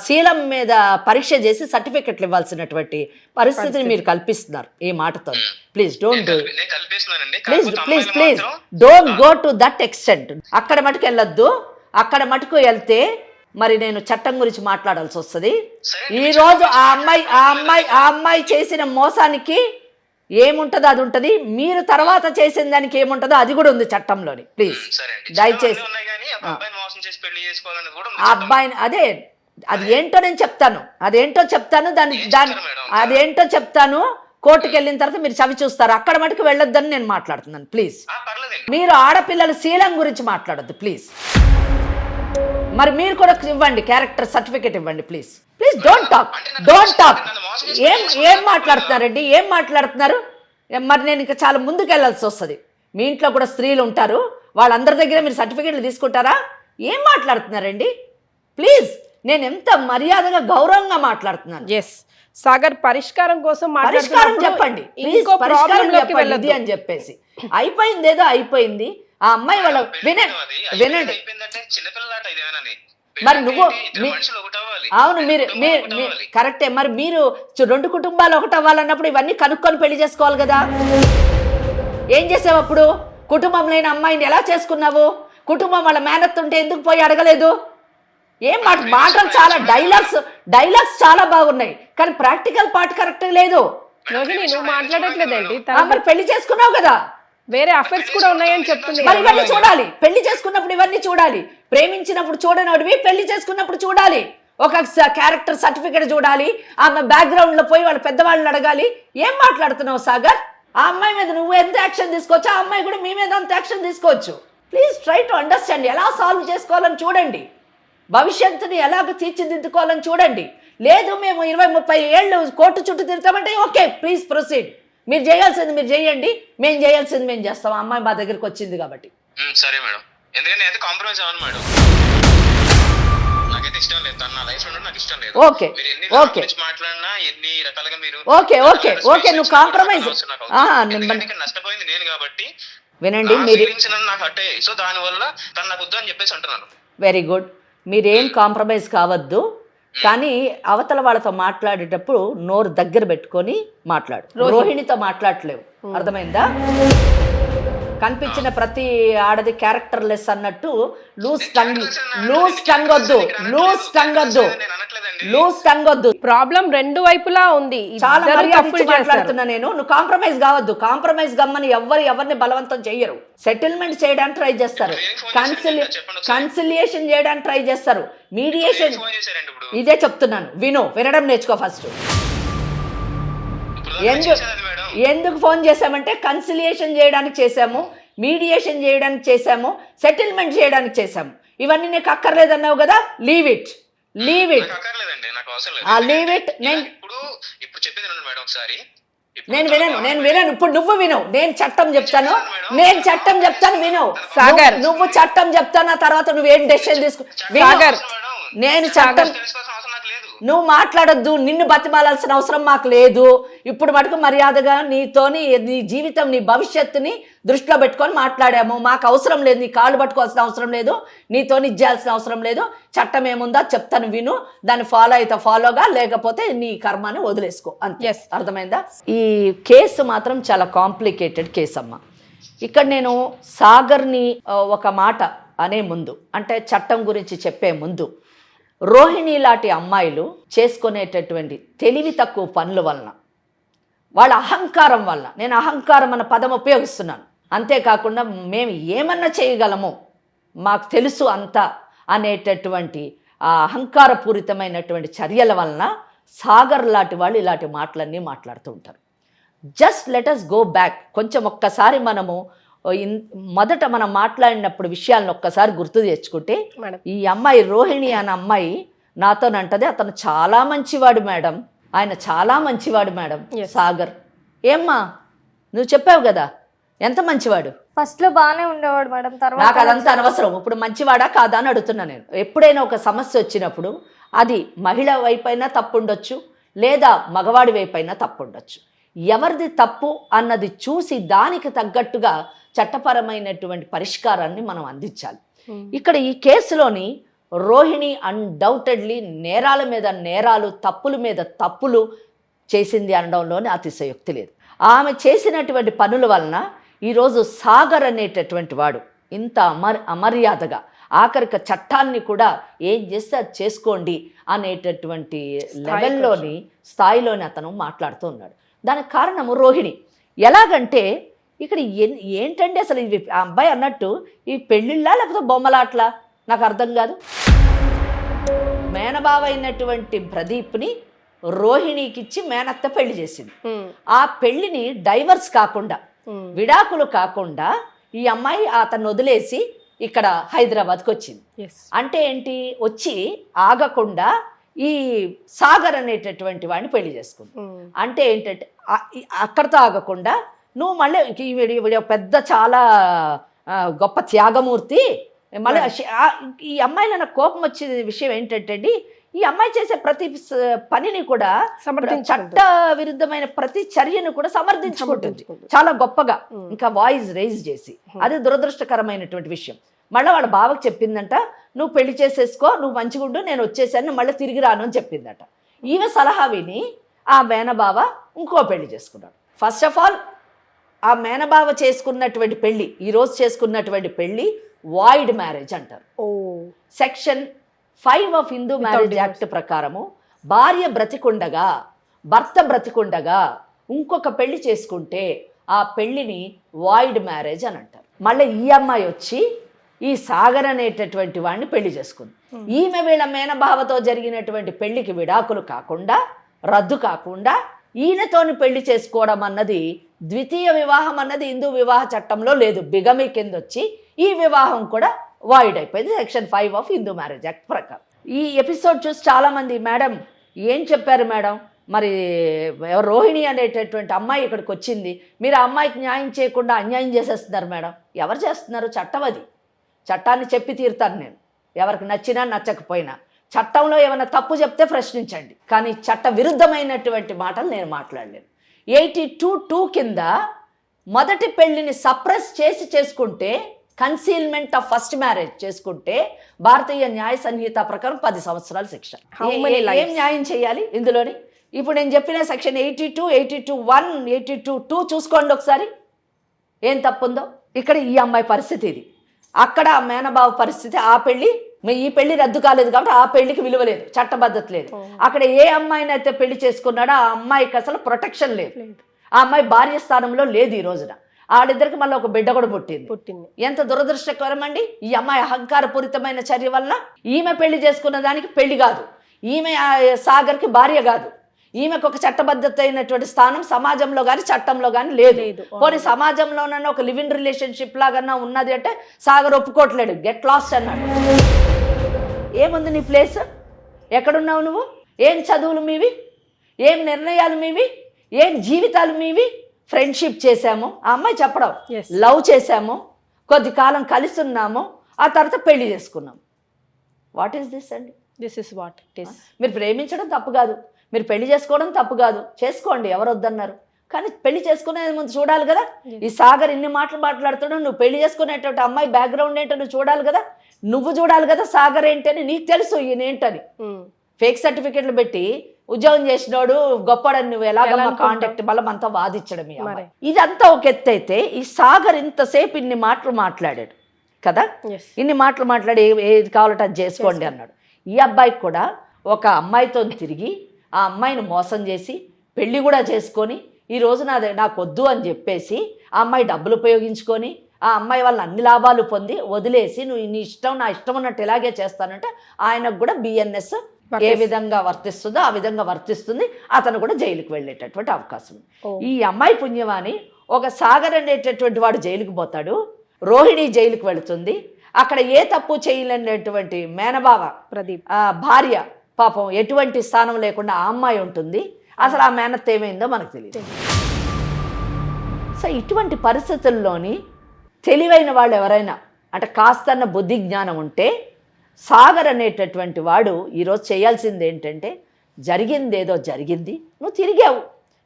శీలం మీద పరీక్ష చేసి సర్టిఫికెట్లు ఇవ్వాల్సినటువంటి పరిస్థితిని మీరు కల్పిస్తున్నారు ఈ మాటతో. Please don't go to that extent. అక్కడ మటుకు వెళ్ళొద్దు. అక్కడ మటుకు వెళ్తే మరి నేను చట్టం గురించి మాట్లాడాల్సి వస్తుంది. ఈరోజు ఆ అమ్మాయి చేసిన మోసానికి ఏముంటుందో అది ఉంటుంది, మీరు తర్వాత చేసిన దానికి ఏముంటుందో అది కూడా ఉంది చట్టంలోని. ప్లీజ్ దయచేసి ఆ అబ్బాయిని అది ఏంటో నేను చెప్తాను, అదేంటో చెప్తాను. కోర్టుకు వెళ్ళిన తర్వాత మీరు చవి చూస్తారు. అక్కడ మటుకు వెళ్ళొద్దని నేను మాట్లాడుతున్నాను. ప్లీజ్ మీరు ఆడపిల్లల శీలం గురించి మాట్లాడొద్దు ప్లీజ్. మరి మీరు కూడా ఇవ్వండి, క్యారెక్టర్ సర్టిఫికేట్ ఇవ్వండి ప్లీజ్. Don't talk. ఏం మాట్లాడుతున్నారండి? ఏం మాట్లాడుతున్నారు? మరి నేను ఇంకా చాలా ముందుకు వెళ్ళాల్సి వస్తుంది. మీ ఇంట్లో కూడా స్త్రీలు ఉంటారు, వాళ్ళందరి దగ్గర మీరు సర్టిఫికేట్లు తీసుకుంటారా? ఏం మాట్లాడుతున్నారండి? ప్లీజ్, నేను ఎంత మర్యాదగా గౌరవంగా మాట్లాడుతున్నాను. ఎస్ సాగర్, పరిష్కారం కోసం పరిష్కారం చెప్పండి అని చెప్పేసి అయిపోయింది, ఏదో అయిపోయింది. ఆ అమ్మాయి వాళ్ళ వినండి. మరి నువ్వు అవును మీరు కరెక్టే. మరి మీరు 2 కుటుంబాలు ఒకటి అవ్వాలన్నప్పుడు ఇవన్నీ కనుక్కొని పెళ్లి చేసుకోవాలి కదా. ఏం చేసావు అప్పుడు? కుటుంబం లేని అమ్మాయిని ఎలా చేసుకున్నావు? కుటుంబం వాళ్ళ మేనత్ ఉంటే ఎందుకు పోయి అడగలేదు? ఏం మాటలు చాలా డైలాగ్స్ చాలా బాగున్నాయి, కానీ ప్రాక్టికల్ పార్ట్ కరెక్ట్ లేదు. రోహిణి నువ్వు మాట్లాడట్లేదండి, మరి పెళ్లి చేసుకున్నావు కదా, వేరే అఫైర్స్ కూడా ఉన్నాయని చెప్తుంది. మరి ఇవన్నీ చూడాలి. పెళ్లి చేసుకున్నప్పుడు ఇవన్నీ చూడాలి. ప్రేమించినప్పుడు చూడనోడివి, పెళ్లి చేసుకున్నప్పుడు చూడాలి. ఒక క్యారెక్టర్ సర్టిఫికేట్ చూడాలి. ఆమె బ్యాక్గ్రౌండ్ లో పోయి వాళ్ళ పెద్దవాళ్ళని అడగాలి. ఏం మాట్లాడుతున్నావు సాగర్? ఆ అమ్మాయి మీద నువ్వు ఎంత యాక్షన్ తీసుకోవచ్చు, ఆ అమ్మాయి కూడా మీ మీద అంత యాక్షన్ తీసుకోవచ్చు. Please try to understand. ఎలా సాల్వ్ చేసుకోవాలని చూడండి, భవిష్యత్తుని ఎలాగ తీర్చిదిద్దుకోవాలని చూడండి. లేదు మేము 20-30 ఏళ్ళు కోర్టు చుట్టూ తిరుగుతామంటే ఓకే, ప్లీజ్ ప్రొసీడ్. మీరు చేయాల్సింది మీరు చేయండి, మేము చేయాల్సింది మేము చేస్తాం. అమ్మాయి మా దగ్గరికి వచ్చింది కాబట్టి. సరే మేడం, ఎందుకంటే అయితే కాంప్రమైజ్ అవ్వను మేడం. నాకైతే ఇష్టం లేదు, తన నా లైఫ్ లో నాకు ఇష్టం లేదు. ఓకే ఓకే మాట్లాడినా ఎన్ని రకాలుగా మీరు ఓకే ఓకే ఓకే నువ్వు కాంప్రమైజ్. నష్టపోయింది నేను కాబట్టి వినండి, మీరు నాకు హట్ అయ్యాయి. సో దాని వల్ల తను నాకు వద్దు అని చెప్పేసి అంటున్నాను. Very good. మీరేం కాంప్రమైజ్ కావద్దు, కానీ అవతల వాళ్ళతో మాట్లాడేటప్పుడు నోరు దగ్గర పెట్టుకొని మాట్లాడు. రోహిణితో మాట్లాడలేవు, అర్థమైందా? కనిపించిన ప్రతి ఆడది క్యారెక్టర్ లెస్ అన్నట్టు లూజ్ టంగ్ వద్దు. ప్రాబ్లం రెండు వైపులా ఉంది. చాలా మర్యాద మాట్లాడుతున్నా నేను. నువ్వు కాంప్రమైజ్ కావద్దు. కాంప్రమైజ్ గమ్మని ఎవరిని బలవంతం చెయ్యరు. సెటిల్మెంట్ చేయడానికి ట్రై చేస్తారు, కన్సిలియేషన్ చేయడానికి ట్రై చేస్తారు, మీడియేషన్. ఇదే చెప్తున్నాను, వినడం నేర్చుకో ఫస్ట్. ఎందుకు ఫోన్ చేశామంటే కన్సిలియేషన్ చేయడానికి చేశాము, మీడియేషన్ చేయడానికి చేశాము, సెటిల్మెంట్ చేయడానికి చేశాము. ఇవన్నీ నీకు అక్కర్లేదన్నావు కదా, లీవ్ ఇట్. నేను వినను. ఇప్పుడు నువ్వు విను, నేను చట్టం చెప్తాను విను. సాగర్ నువ్వు చట్టం చెప్తాను, ఆ తర్వాత నువ్వేం డెసిషన్ తీసుకో. సాగర్ నేను చట్టం, నువ్వు మాట్లాడొద్దు, నిన్ను బతిమాలాల్సిన అవసరం మాకు లేదు. ఇప్పుడు మటుకు మర్యాదగా నీతోని నీ జీవితం, నీ భవిష్యత్తుని దృష్టిలో పెట్టుకొని మాట్లాడాము. మాకు అవసరం లేదు, నీ కాళ్ళు పట్టుకోవాల్సిన అవసరం లేదు, నీతోని ఇచ్చేయాల్సిన అవసరం లేదు. చట్టం ఏముందో చెప్తాను విను, దాన్ని ఫాలో అయితే ఫాలోగా, లేకపోతే నీ కర్మాన్ని వదిలేసుకో అంతే. అర్థమైందా? ఈ కేసు మాత్రం చాలా కాంప్లికేటెడ్ కేసు అమ్మా. ఇక్కడ నేను సాగర్ని ఒక మాట అనే ముందు, అంటే చట్టం గురించి చెప్పే ముందు, రోహిణి లాంటి అమ్మాయిలు చేసుకునేటటువంటి తెలివి తక్కువ పనుల వలన, వాళ్ళ అహంకారం వల్ల, నేను అహంకారం అన్న పదం ఉపయోగిస్తున్నాను, అంతేకాకుండా మేము ఏమన్నా చేయగలము, మాకు తెలుసు అంతా అనేటటువంటి ఆ అహంకారపూరితమైనటువంటి చర్యల వలన సాగర్ లాంటి వాళ్ళు ఇలాంటి మాటలన్నీ మాట్లాడుతూ ఉంటారు. Just let us go back. కొంచెం ఒక్కసారి మనము మొదట మనం మాట్లాడినప్పుడు విషయాలను ఒక్కసారి గుర్తు తెచ్చుకుంటే, ఈ అమ్మాయి రోహిణి అనే అమ్మాయి నాతోనంటది, అతను చాలా మంచివాడు మేడం, ఆయన చాలా మంచివాడు మేడం సాగర్. ఏమ్మా నువ్వు చెప్పావు కదా, ఎంత మంచివాడు? ఫస్ట్ లో బాగానే ఉండేవాడు మేడం, తర్వాత నాకు అదంతా అనవసరం. ఇప్పుడు మంచివాడా కాదా అని అడుగుతున్నా నేను. ఎప్పుడైనా ఒక సమస్య వచ్చినప్పుడు అది మహిళ వైపైనా తప్పు ఉండొచ్చు, లేదా మగవాడి వైపైనా తప్పు ఉండొచ్చు. ఎవరిది తప్పు అన్నది చూసి దానికి తగ్గట్టుగా చట్టపరమైనటువంటి పరిష్కారాన్ని మనం అందించాలి. ఇక్కడ ఈ కేసులోని రోహిణి అన్డౌటెడ్లీ నేరాల మీద నేరాలు, తప్పుల మీద తప్పులు చేసింది అనడంలోనే అతిశయోక్తి లేదు. ఆమె చేసినటువంటి పనుల వలన ఈరోజు సాగర్ అనేటటువంటి వాడు ఇంత అమర్యాదగా, ఆఖరిక చట్టాన్ని కూడా ఏం చేస్తే అది చేసుకోండి అనేటటువంటి లెవెల్లోని స్థాయిలోని అతను మాట్లాడుతూ ఉన్నాడు. దానికి కారణము రోహిణి. ఎలాగంటే ఇక్కడ ఏంటంటే అసలు ఇది ఆ అబ్బాయి అన్నట్టు ఈ పెళ్ళిళ్ళా లేకపోతే బొమ్మలాట్లా నాకు అర్థం కాదు. మేనబావ అయినటువంటి ప్రదీప్ని రోహిణికి ఇచ్చి మేనత్త పెళ్లి చేసింది. ఆ పెళ్లిని డైవర్స్ కాకుండా, విడాకులు కాకుండా ఈ అమ్మాయి అతను వదిలేసి ఇక్కడ హైదరాబాద్కి వచ్చింది. అంటే ఏంటి, వచ్చి ఆగకుండా ఈ సాగర్ అనేటటువంటి వాడిని పెళ్లి చేసుకుంది. అంటే ఏంటంటే అక్కడితో ఆగకుండా నువ్వు మళ్ళీ వీడి పెద్ద చాలా గొప్ప త్యాగమూర్తి. మళ్ళీ ఈ అమ్మాయిలో నాకు కోపం వచ్చే విషయం ఏంటంటే అండి, ఈ అమ్మాయి చేసే ప్రతి పనిని కూడా చట్ట విరుద్ధమైన ప్రతి చర్యను కూడా సమర్థించుకుంటుంది చాలా గొప్పగా, ఇంకా వాయిస్ రైజ్ చేసి. అది దురదృష్టకరమైనటువంటి విషయం. మళ్ళీ వాళ్ళ బావకు చెప్పిందంట, నువ్వు పెళ్లి చేసేసుకో, నువ్వు మంచిగా ఉండు, నేను వచ్చేసాను, మళ్ళీ తిరిగి రాను అని చెప్పిందట. ఈమె సలహా విని ఆ మేనబావ ఇంకో పెళ్లి చేసుకున్నాడు. ఫస్ట్ ఆఫ్ ఆల్ ఆ మేనబావ చేసుకున్నటువంటి పెళ్లి, ఈరోజు చేసుకున్నటువంటి పెళ్లి వాయిడ్ మ్యారేజ్ అంటారు. Section 5 of Hindu marriage act ప్రకారము భార్య బ్రతికుండగా భర్త బ్రతికుండగా ఇంకొక పెళ్లి చేసుకుంటే ఆ పెళ్లిని వాయిడ్ మ్యారేజ్ అని అంటారు. మళ్ళీ ఈ అమ్మాయి వచ్చి ఈ సాగర్ అనేటటువంటి వాడిని పెళ్లి చేసుకుంది. ఈమె వీళ్ళ మేనబావతో జరిగినటువంటి పెళ్లికి విడాకులు కాకుండా, రద్దు కాకుండా ఈయనతోని పెళ్లి చేసుకోవడం అన్నది ద్వితీయ వివాహం అన్నది హిందూ వివాహ చట్టంలో లేదు. బిగమి కింద వచ్చి ఈ వివాహం కూడా వాయిడ్ అయిపోయింది section 5 of Hindu marriage act ప్రకారం. ఈ ఎపిసోడ్ చూసి చాలామంది మేడం ఏం చెప్పారు మేడం, మరి రోహిణి అనేటటువంటి అమ్మాయి ఇక్కడికి వచ్చింది, మీరు ఆ అమ్మాయికి న్యాయం చేయకుండా అన్యాయం చేసేస్తున్నారు మేడం. ఎవరు చేస్తున్నారు? చట్టం అది. చట్టాన్ని చెప్పి తీరుతాను నేను, ఎవరికి నచ్చినా నచ్చకపోయినా. చట్టంలో ఏమైనా తప్పు చెప్తే ప్రశ్నించండి, కానీ చట్ట విరుద్ధమైనటువంటి మాటలు నేను మాట్లాడలేను. 82(2) కింద మొదటి పెళ్లిని సప్రెస్ చేసి చేసుకుంటే, కన్సీల్మెంట్ ఆఫ్ ఫస్ట్ మ్యారేజ్ చేసుకుంటే భారతీయ న్యాయ సంహిత ప్రకారం 10 సంవత్సరాల శిక్ష. ఏం న్యాయం చేయాలి ఇందులోని? ఇప్పుడు నేను చెప్పిన సెక్షన్ 82, 82(1), 82(2) చూసుకోండి ఒకసారి, ఏం తప్పుందో. ఇక్కడ ఈ అమ్మాయి పరిస్థితి ఇది, అక్కడ ఆ మేనబావ పరిస్థితి. ఆ పెళ్లి, ఈ పెళ్లి రద్దు కాలేదు కాబట్టి ఆ పెళ్లికి విలువ లేదు, చట్టబద్ధత లేదు. అక్కడ ఏ అమ్మాయిని అయితే పెళ్లి చేసుకున్నాడో ఆ అమ్మాయికి అసలు ప్రొటెక్షన్ లేదు. ఆ అమ్మాయి భార్య స్థానంలో లేదు ఈ రోజున. ఆడిద్దరికి మళ్ళీ ఒక బిడ్డ కూడా పుట్టింది. ఎంత దురదృష్టకరం అండి. ఈ అమ్మాయి అహంకారపూరితమైన చర్య వల్ల ఈమె పెళ్లి చేసుకున్న దానికి పెళ్లి కాదు, ఈమె సాగర్కి భార్య కాదు, ఈమెకు ఒక చట్టబద్ధత అయినటువంటి స్థానం సమాజంలో కానీ చట్టంలో కానీ లేదు. పోనీ సమాజంలోనన్నా ఒక లివ్ ఇన్ రిలేషన్షిప్ లాగన్నా ఉన్నది అంటే సాగర్ ఒప్పుకోవట్లేడు, గెట్ లాస్ట్ అన్నాడు. ఏముంది నీ ప్లేస్? ఎక్కడున్నావు నువ్వు? ఏం చదువులు మీవి? ఏం నిర్ణయాలు మీవి? ఏం జీవితాలు మీవి? ఫ్రెండ్షిప్ చేశాము, ఆ అమ్మాయి చెప్పడం, లవ్ చేశాము, కొద్ది కాలం కలిసి ఉన్నాము, ఆ తర్వాత పెళ్లి చేసుకున్నాం. వాట్ ఈస్ దిస్ అండి? This is what it is. మీరు ప్రేమించడం తప్పు కాదు, మీరు పెళ్లి చేసుకోవడం తప్పు కాదు, చేసుకోండి, ఎవరు వద్దన్నారు. కానీ పెళ్లి చేసుకునే ముందు చూడాలి కదా. ఈ సాగర్ ఇన్ని మాటలు మాట్లాడుతున్నావు, నువ్వు పెళ్లి చేసుకునేటువంటి అమ్మాయి బ్యాక్గ్రౌండ్ ఏంటో నువ్వు చూడాలి కదా. నువ్వు చూడాలి కదా సాగర్ ఏంటని. నీకు తెలుసు ఈయన ఏంటని. ఫేక్ సర్టిఫికెట్లు పెట్టి ఉద్యోగం చేసినోడు గొప్పడని నువ్వు ఎలాగమ్మా కాంటాక్ట్ బలం అంతా వాదించడం. ఇదంతా ఒక ఎత్తు అయితే, ఈ సాగర్ ఇంతసేపు ఇన్ని మాటలు మాట్లాడాడు కదా, ఇన్ని మాటలు మాట్లాడి ఏది కావాలంటే అది చేసుకోండి అన్నాడు. ఈ అబ్బాయికి కూడా ఒక అమ్మాయితో తిరిగి ఆ అమ్మాయిని మోసం చేసి పెళ్లి కూడా చేసుకొని ఈ రోజు నాకు వద్దు అని చెప్పేసి ఆ అమ్మాయి డబ్బులు ఉపయోగించుకొని ఆ అమ్మాయి వాళ్ళ అన్ని లాభాలు పొంది వదిలేసి నువ్వు నీ ఇష్టం నా ఇష్టం అన్నట్టు ఇలాగే చేస్తానంటే ఆయనకు కూడా బిఎన్ఎస్ ఏ విధంగా వర్తిస్తుందో ఆ విధంగా వర్తిస్తుంది. అతను కూడా జైలుకి వెళ్ళేటటువంటి అవకాశం ఉంది. ఈ అమ్మాయి పుణ్యమాని ఒక సాగర్ అనేటటువంటి వాడు జైలుకి పోతాడు, రోహిణి జైలుకి వెళుతుంది. అక్కడ ఏ తప్పు చేయలేనటువంటి మేనబావ ప్రదీప్ భార్య పాపం ఎటువంటి స్థానం లేకుండా ఆ అమ్మాయి ఉంటుంది. అసలు ఆ మేనత్త ఏమైందో మనకు తెలియదు. సో ఇటువంటి పరిస్థితుల్లోని తెలివైన వాళ్ళు ఎవరైనా అంటే కాస్తన్న బుద్ధి జ్ఞానం ఉంటే సాగర్ అనేటటువంటి వాడు ఈరోజు చేయాల్సింది ఏంటంటే, జరిగిందేదో జరిగింది, నువ్వు తిరిగావు,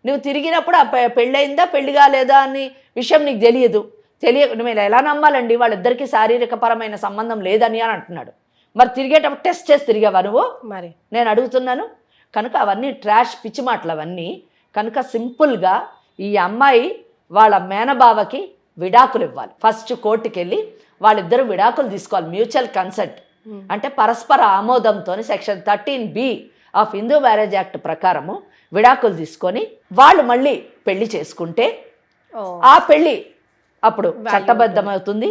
నువ్వు తిరిగినప్పుడు ఆ పెళ్ళయిందా పెళ్లి కాలేదా అని విషయం నీకు తెలియదు. నువ్వు ఎలా నమ్మాలండి? వాళ్ళిద్దరికీ శారీరకపరమైన సంబంధం లేదని అని అంటున్నాడు. మరి తిరిగేటప్పుడు టెస్ట్ చేసి తిరిగావా నువ్వు? మరి నేను అడుగుతున్నాను. కనుక అవన్నీ ట్రాష్ పిచ్చి మాటలు అవన్నీ. కనుక సింపుల్గా ఈ అమ్మాయి వాళ్ళ మేనబావకి విడాకులు ఇవ్వాలి. ఫస్ట్ కోర్టుకి వెళ్ళి వాళ్ళిద్దరూ విడాకులు తీసుకోవాలి, మ్యూచువల్ కన్సెంట్ అంటే పరస్పర ఆమోదంతో section 13B of Hindu marriage act ప్రకారము విడాకులు తీసుకొని వాళ్ళు మళ్ళీ పెళ్లి చేసుకుంటే ఆ పెళ్లి అప్పుడు చట్టబద్ధమవుతుంది.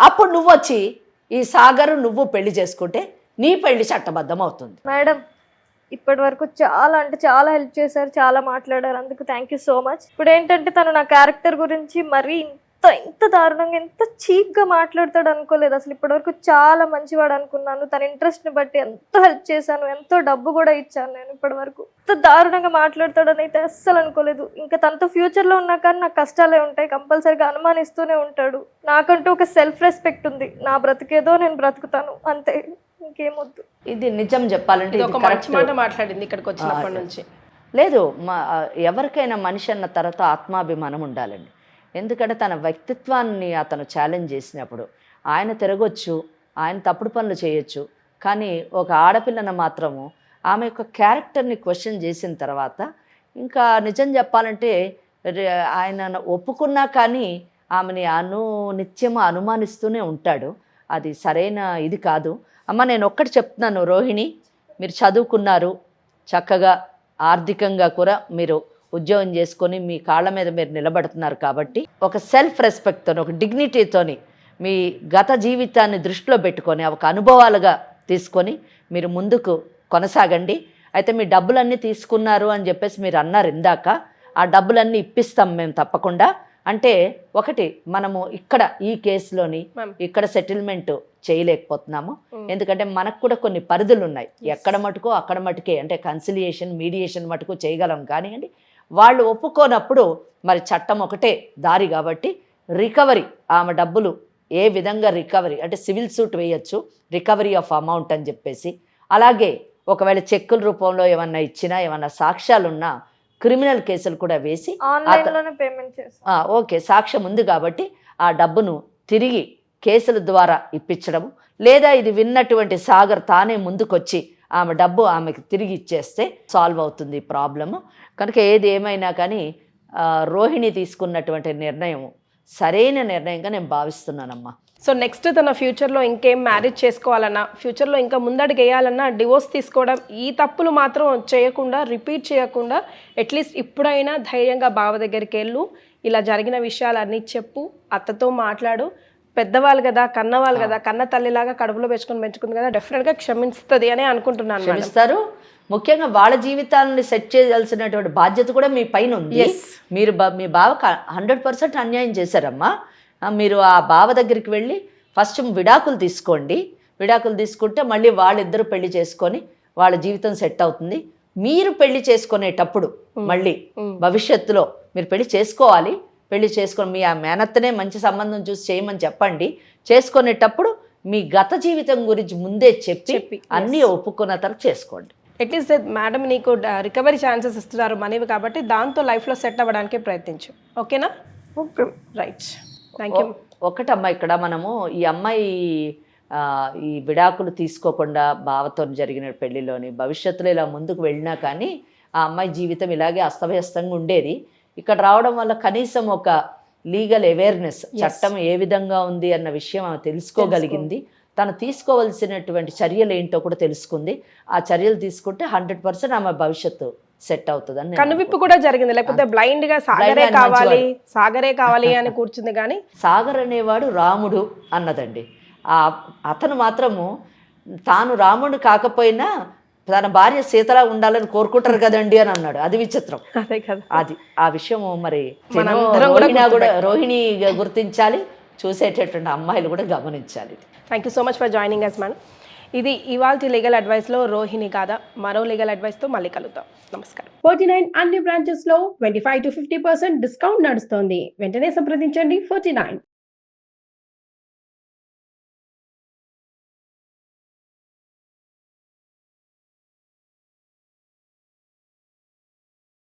అప్పుడు నువ్వు వచ్చి ఈ సాగరు నువ్వు పెళ్లి చేసుకుంటే నీ పెళ్లి చట్టబద్ధం అవుతుంది. మేడం ఇప్పటి వరకు చాలా అంటే చాలా హెల్ప్ చేశారు, చాలా మాట్లాడారు, అందుకు థ్యాంక్ యూ సో మచ్. ఇప్పుడు ఏంటంటే తను నా క్యారెక్టర్ గురించి మరీ ఇంత దారుణంగా ఎంత చీప్గా మాట్లాడతాడు అనుకోలేదు అసలు. ఇప్పటివరకు చాలా మంచివాడు అనుకున్నాను. తన ఇంట్రెస్ట్ని బట్టి ఎంతో హెల్ప్ చేశాను, ఎంతో డబ్బు కూడా ఇచ్చాను నేను. ఇప్పటివరకు ఇంత దారుణంగా మాట్లాడతాడని అయితే అస్సలు అనుకోలేదు. ఇంకా తనతో ఫ్యూచర్లో ఉన్నా కానీ నాకు కష్టాలే ఉంటాయి, కంపల్సరీగా అనుమానిస్తూనే ఉంటాడు. నాకంటూ ఒక సెల్ఫ్ రెస్పెక్ట్ ఉంది, నా బ్రతికేదో నేను బ్రతుకుతాను అంతే, ఇంకేమొద్దు. ఇది నిజం చెప్పాలంటే ఒక మంచి మాట మాట్లాడింది ఇక్కడికి వచ్చినప్పటి నుంచి. లేదు ఎవరికైనా మనిషి అన్న తర్వాత ఆత్మాభిమానం ఉండాలండి. ఎందుకంటే తన వ్యక్తిత్వాన్ని అతను ఛాలెంజ్ చేసినప్పుడు ఆయన తిరగొచ్చు, ఆయన తప్పుడు పనులు చేయొచ్చు, కానీ ఒక ఆడపిల్లను మాత్రము ఆమె యొక్క క్యారెక్టర్ని క్వశ్చన్ చేసిన తర్వాత ఇంకా నిజం చెప్పాలంటే ఆయన ఒప్పుకున్నా కానీ ఆమెని నిత్యం అనుమానిస్తూనే ఉంటాడు. అది సరైన ఇది కాదు. అమ్మ నేను ఒక్కటి చెప్తున్నాను రోహిణి, మీరు చదువుకున్నారు, చక్కగా ఆర్థికంగా కూడా మీరు ఉద్యోగం చేసుకొని మీ కాళ్ళ మీద మీరు నిలబడుతున్నారు కాబట్టి ఒక సెల్ఫ్ రెస్పెక్ట్తో, ఒక డిగ్నిటీతోని మీ గత జీవితాన్ని దృష్టిలో పెట్టుకొని ఒక అనుభవాలుగా తీసుకొని మీరు ముందుకు కొనసాగండి. అయితే మీ డబ్బులన్నీ తీసుకున్నారు అని చెప్పేసి మీరు అన్నారు ఇందాక, ఆ డబ్బులన్నీ ఇప్పిస్తాం మేము తప్పకుండా. అంటే ఒకటి మనము ఇక్కడ ఈ కేసులోని ఇక్కడ సెటిల్మెంట్ చేయలేకపోతున్నాము, ఎందుకంటే మనకు కూడా కొన్ని పరిధులు ఉన్నాయి. ఎక్కడ మటుకో అక్కడ మటుకే, అంటే కన్సిలియేషన్ మీడియేషన్ మటుకు చేయగలం కానివ్వండి. వాళ్ళు ఒప్పుకోనప్పుడు మరి చట్టం ఒకటే దారి కాబట్టి రికవరీ, ఆమె డబ్బులు ఏ విధంగా రికవరీ అంటే సివిల్ సూట్ వేయచ్చు, రికవరీ ఆఫ్ అమౌంట్ అని చెప్పేసి. అలాగే ఒకవేళ చెక్కుల రూపంలో ఏమన్నా ఇచ్చినా, ఏమన్నా సాక్ష్యాలున్నా క్రిమినల్ కేసులు కూడా వేసి ఓకే సాక్ష్యం ఉంది కాబట్టి ఆ డబ్బును తిరిగి కేసుల ద్వారా ఇప్పించడము, లేదా ఇది విన్నటువంటి సాగర్ తానే ముందుకొచ్చి ఆమె డబ్బు ఆమెకు తిరిగి ఇచ్చేస్తే సాల్వ్ అవుతుంది ప్రాబ్లము. కనుక ఏది ఏమైనా కానీ రోహిణి తీసుకున్నటువంటి నిర్ణయం సరైన నిర్ణయంగా నేను భావిస్తున్నానమ్మా. సో నెక్స్ట్ తన ఫ్యూచర్లో ఇంకేం మ్యారేజ్ చేసుకోవాలన్నా, ఫ్యూచర్లో ఇంకా ముందడుగు వేయాలన్నా, డివోర్స్ తీసుకోవడం, ఈ తప్పులు మాత్రం చేయకుండా, రిపీట్ చేయకుండా అట్లీస్ట్ ఇప్పుడైనా ధైర్యంగా బావ దగ్గరికి వెళ్ళు, ఇలా జరిగిన విషయాలన్నీ చెప్పు, అత్తతో మాట్లాడు. పెద్దవాళ్ళు కదా, కన్నవాళ్ళు కదా, కన్న తల్లిలాగా కడుపులో పెంచుకుంది కదా, డెఫినెట్గా క్షమిస్తుంది అని అనుకుంటున్నాను. క్షమిస్తారు. ముఖ్యంగా వాళ్ళ జీవితాలను సెట్ చేయాల్సినటువంటి బాధ్యత కూడా మీ పైన ఉంది. మీరు మీ బావకు 100% అన్యాయం చేశారమ్మా. మీరు ఆ బావ దగ్గరికి వెళ్ళి ఫస్ట్ విడాకులు తీసుకోండి. విడాకులు తీసుకుంటే మళ్ళీ వాళ్ళిద్దరూ పెళ్లి చేసుకొని వాళ్ళ జీవితం సెట్ అవుతుంది. మీరు పెళ్లి చేసుకునేటప్పుడు మళ్ళీ భవిష్యత్తులో మీరు పెళ్లి చేసుకోవాలి. పెళ్లి చేసుకొని మీ ఆ మేనత్తనే మంచి సంబంధం చూసి చేయమని చెప్పండి. చేసుకునేటప్పుడు మీ గత జీవితం గురించి ముందే చెప్పి అన్నీ ఒప్పుకున్న తర్వాత చేసుకోండి. అట్లీస్ట్ మేడం నీకు రికవరీ ఛాన్సెస్ ఇస్తున్నారు మనీవి కాబట్టి దాంతో లైఫ్లో సెట్ అవ్వడానికి ప్రయత్నించు. ఓకేనా? Okay, right, thank you. ఒకటమ్మా, ఇక్కడ మనము ఈ అమ్మాయి ఈ విడాకులు తీసుకోకుండా బావతో జరిగిన పెళ్లిలోని భవిష్యత్తులో ఇలా ముందుకు వెళ్ళినా కానీ ఆ అమ్మాయి జీవితం ఇలాగే అస్తవ్యస్తంగా ఉండేది. ఇక్కడ రావడం వల్ల కనీసం ఒక లీగల్ అవేర్నెస్, చట్టం ఏ విధంగా ఉంది అన్న విషయం ఆమె తెలుసుకోగలిగింది. తను తీసుకోవాల్సినటువంటి చర్యలు ఏంటో కూడా తెలుసుకుంది. ఆ చర్యలు తీసుకుంటే 100% ఆమె భవిష్యత్తు సెట్ అవుతుందని. కనువిప్పు కూడా జరిగింది, లేకపోతే బ్లైండ్ గా సాగరే కావాలి అని కూర్చుంది. కానీ సాగర్ అనేవాడు రాముడు అన్నదండి. అతను మాత్రము తాను రాముడు కాకపోయినా తన భార్య సీతలా ఉండాలని కోరుకుంటారు కదండి అని అన్నాడు. అది విచిత్రం. అది ఆ విషయం మరి రోహిణి గుర్తించాలి, చూసేటటువంటి అమ్మాయిలు కూడా గమనించాలి. Thank you so much for joining us madam. ఇది ఇవాల్టి లీగల్ అడ్వైస్లో రోహిణి కాదా, మరో లీగల్ అడ్వైస్తో మళ్ళీ కలుద్దాం. నమస్కారం. 49 అన్ని బ్రాంచెస్లో 25 to 50% డిస్కౌంట్ నడుస్తోంది. వెంటనే సంప్రదించండి 49.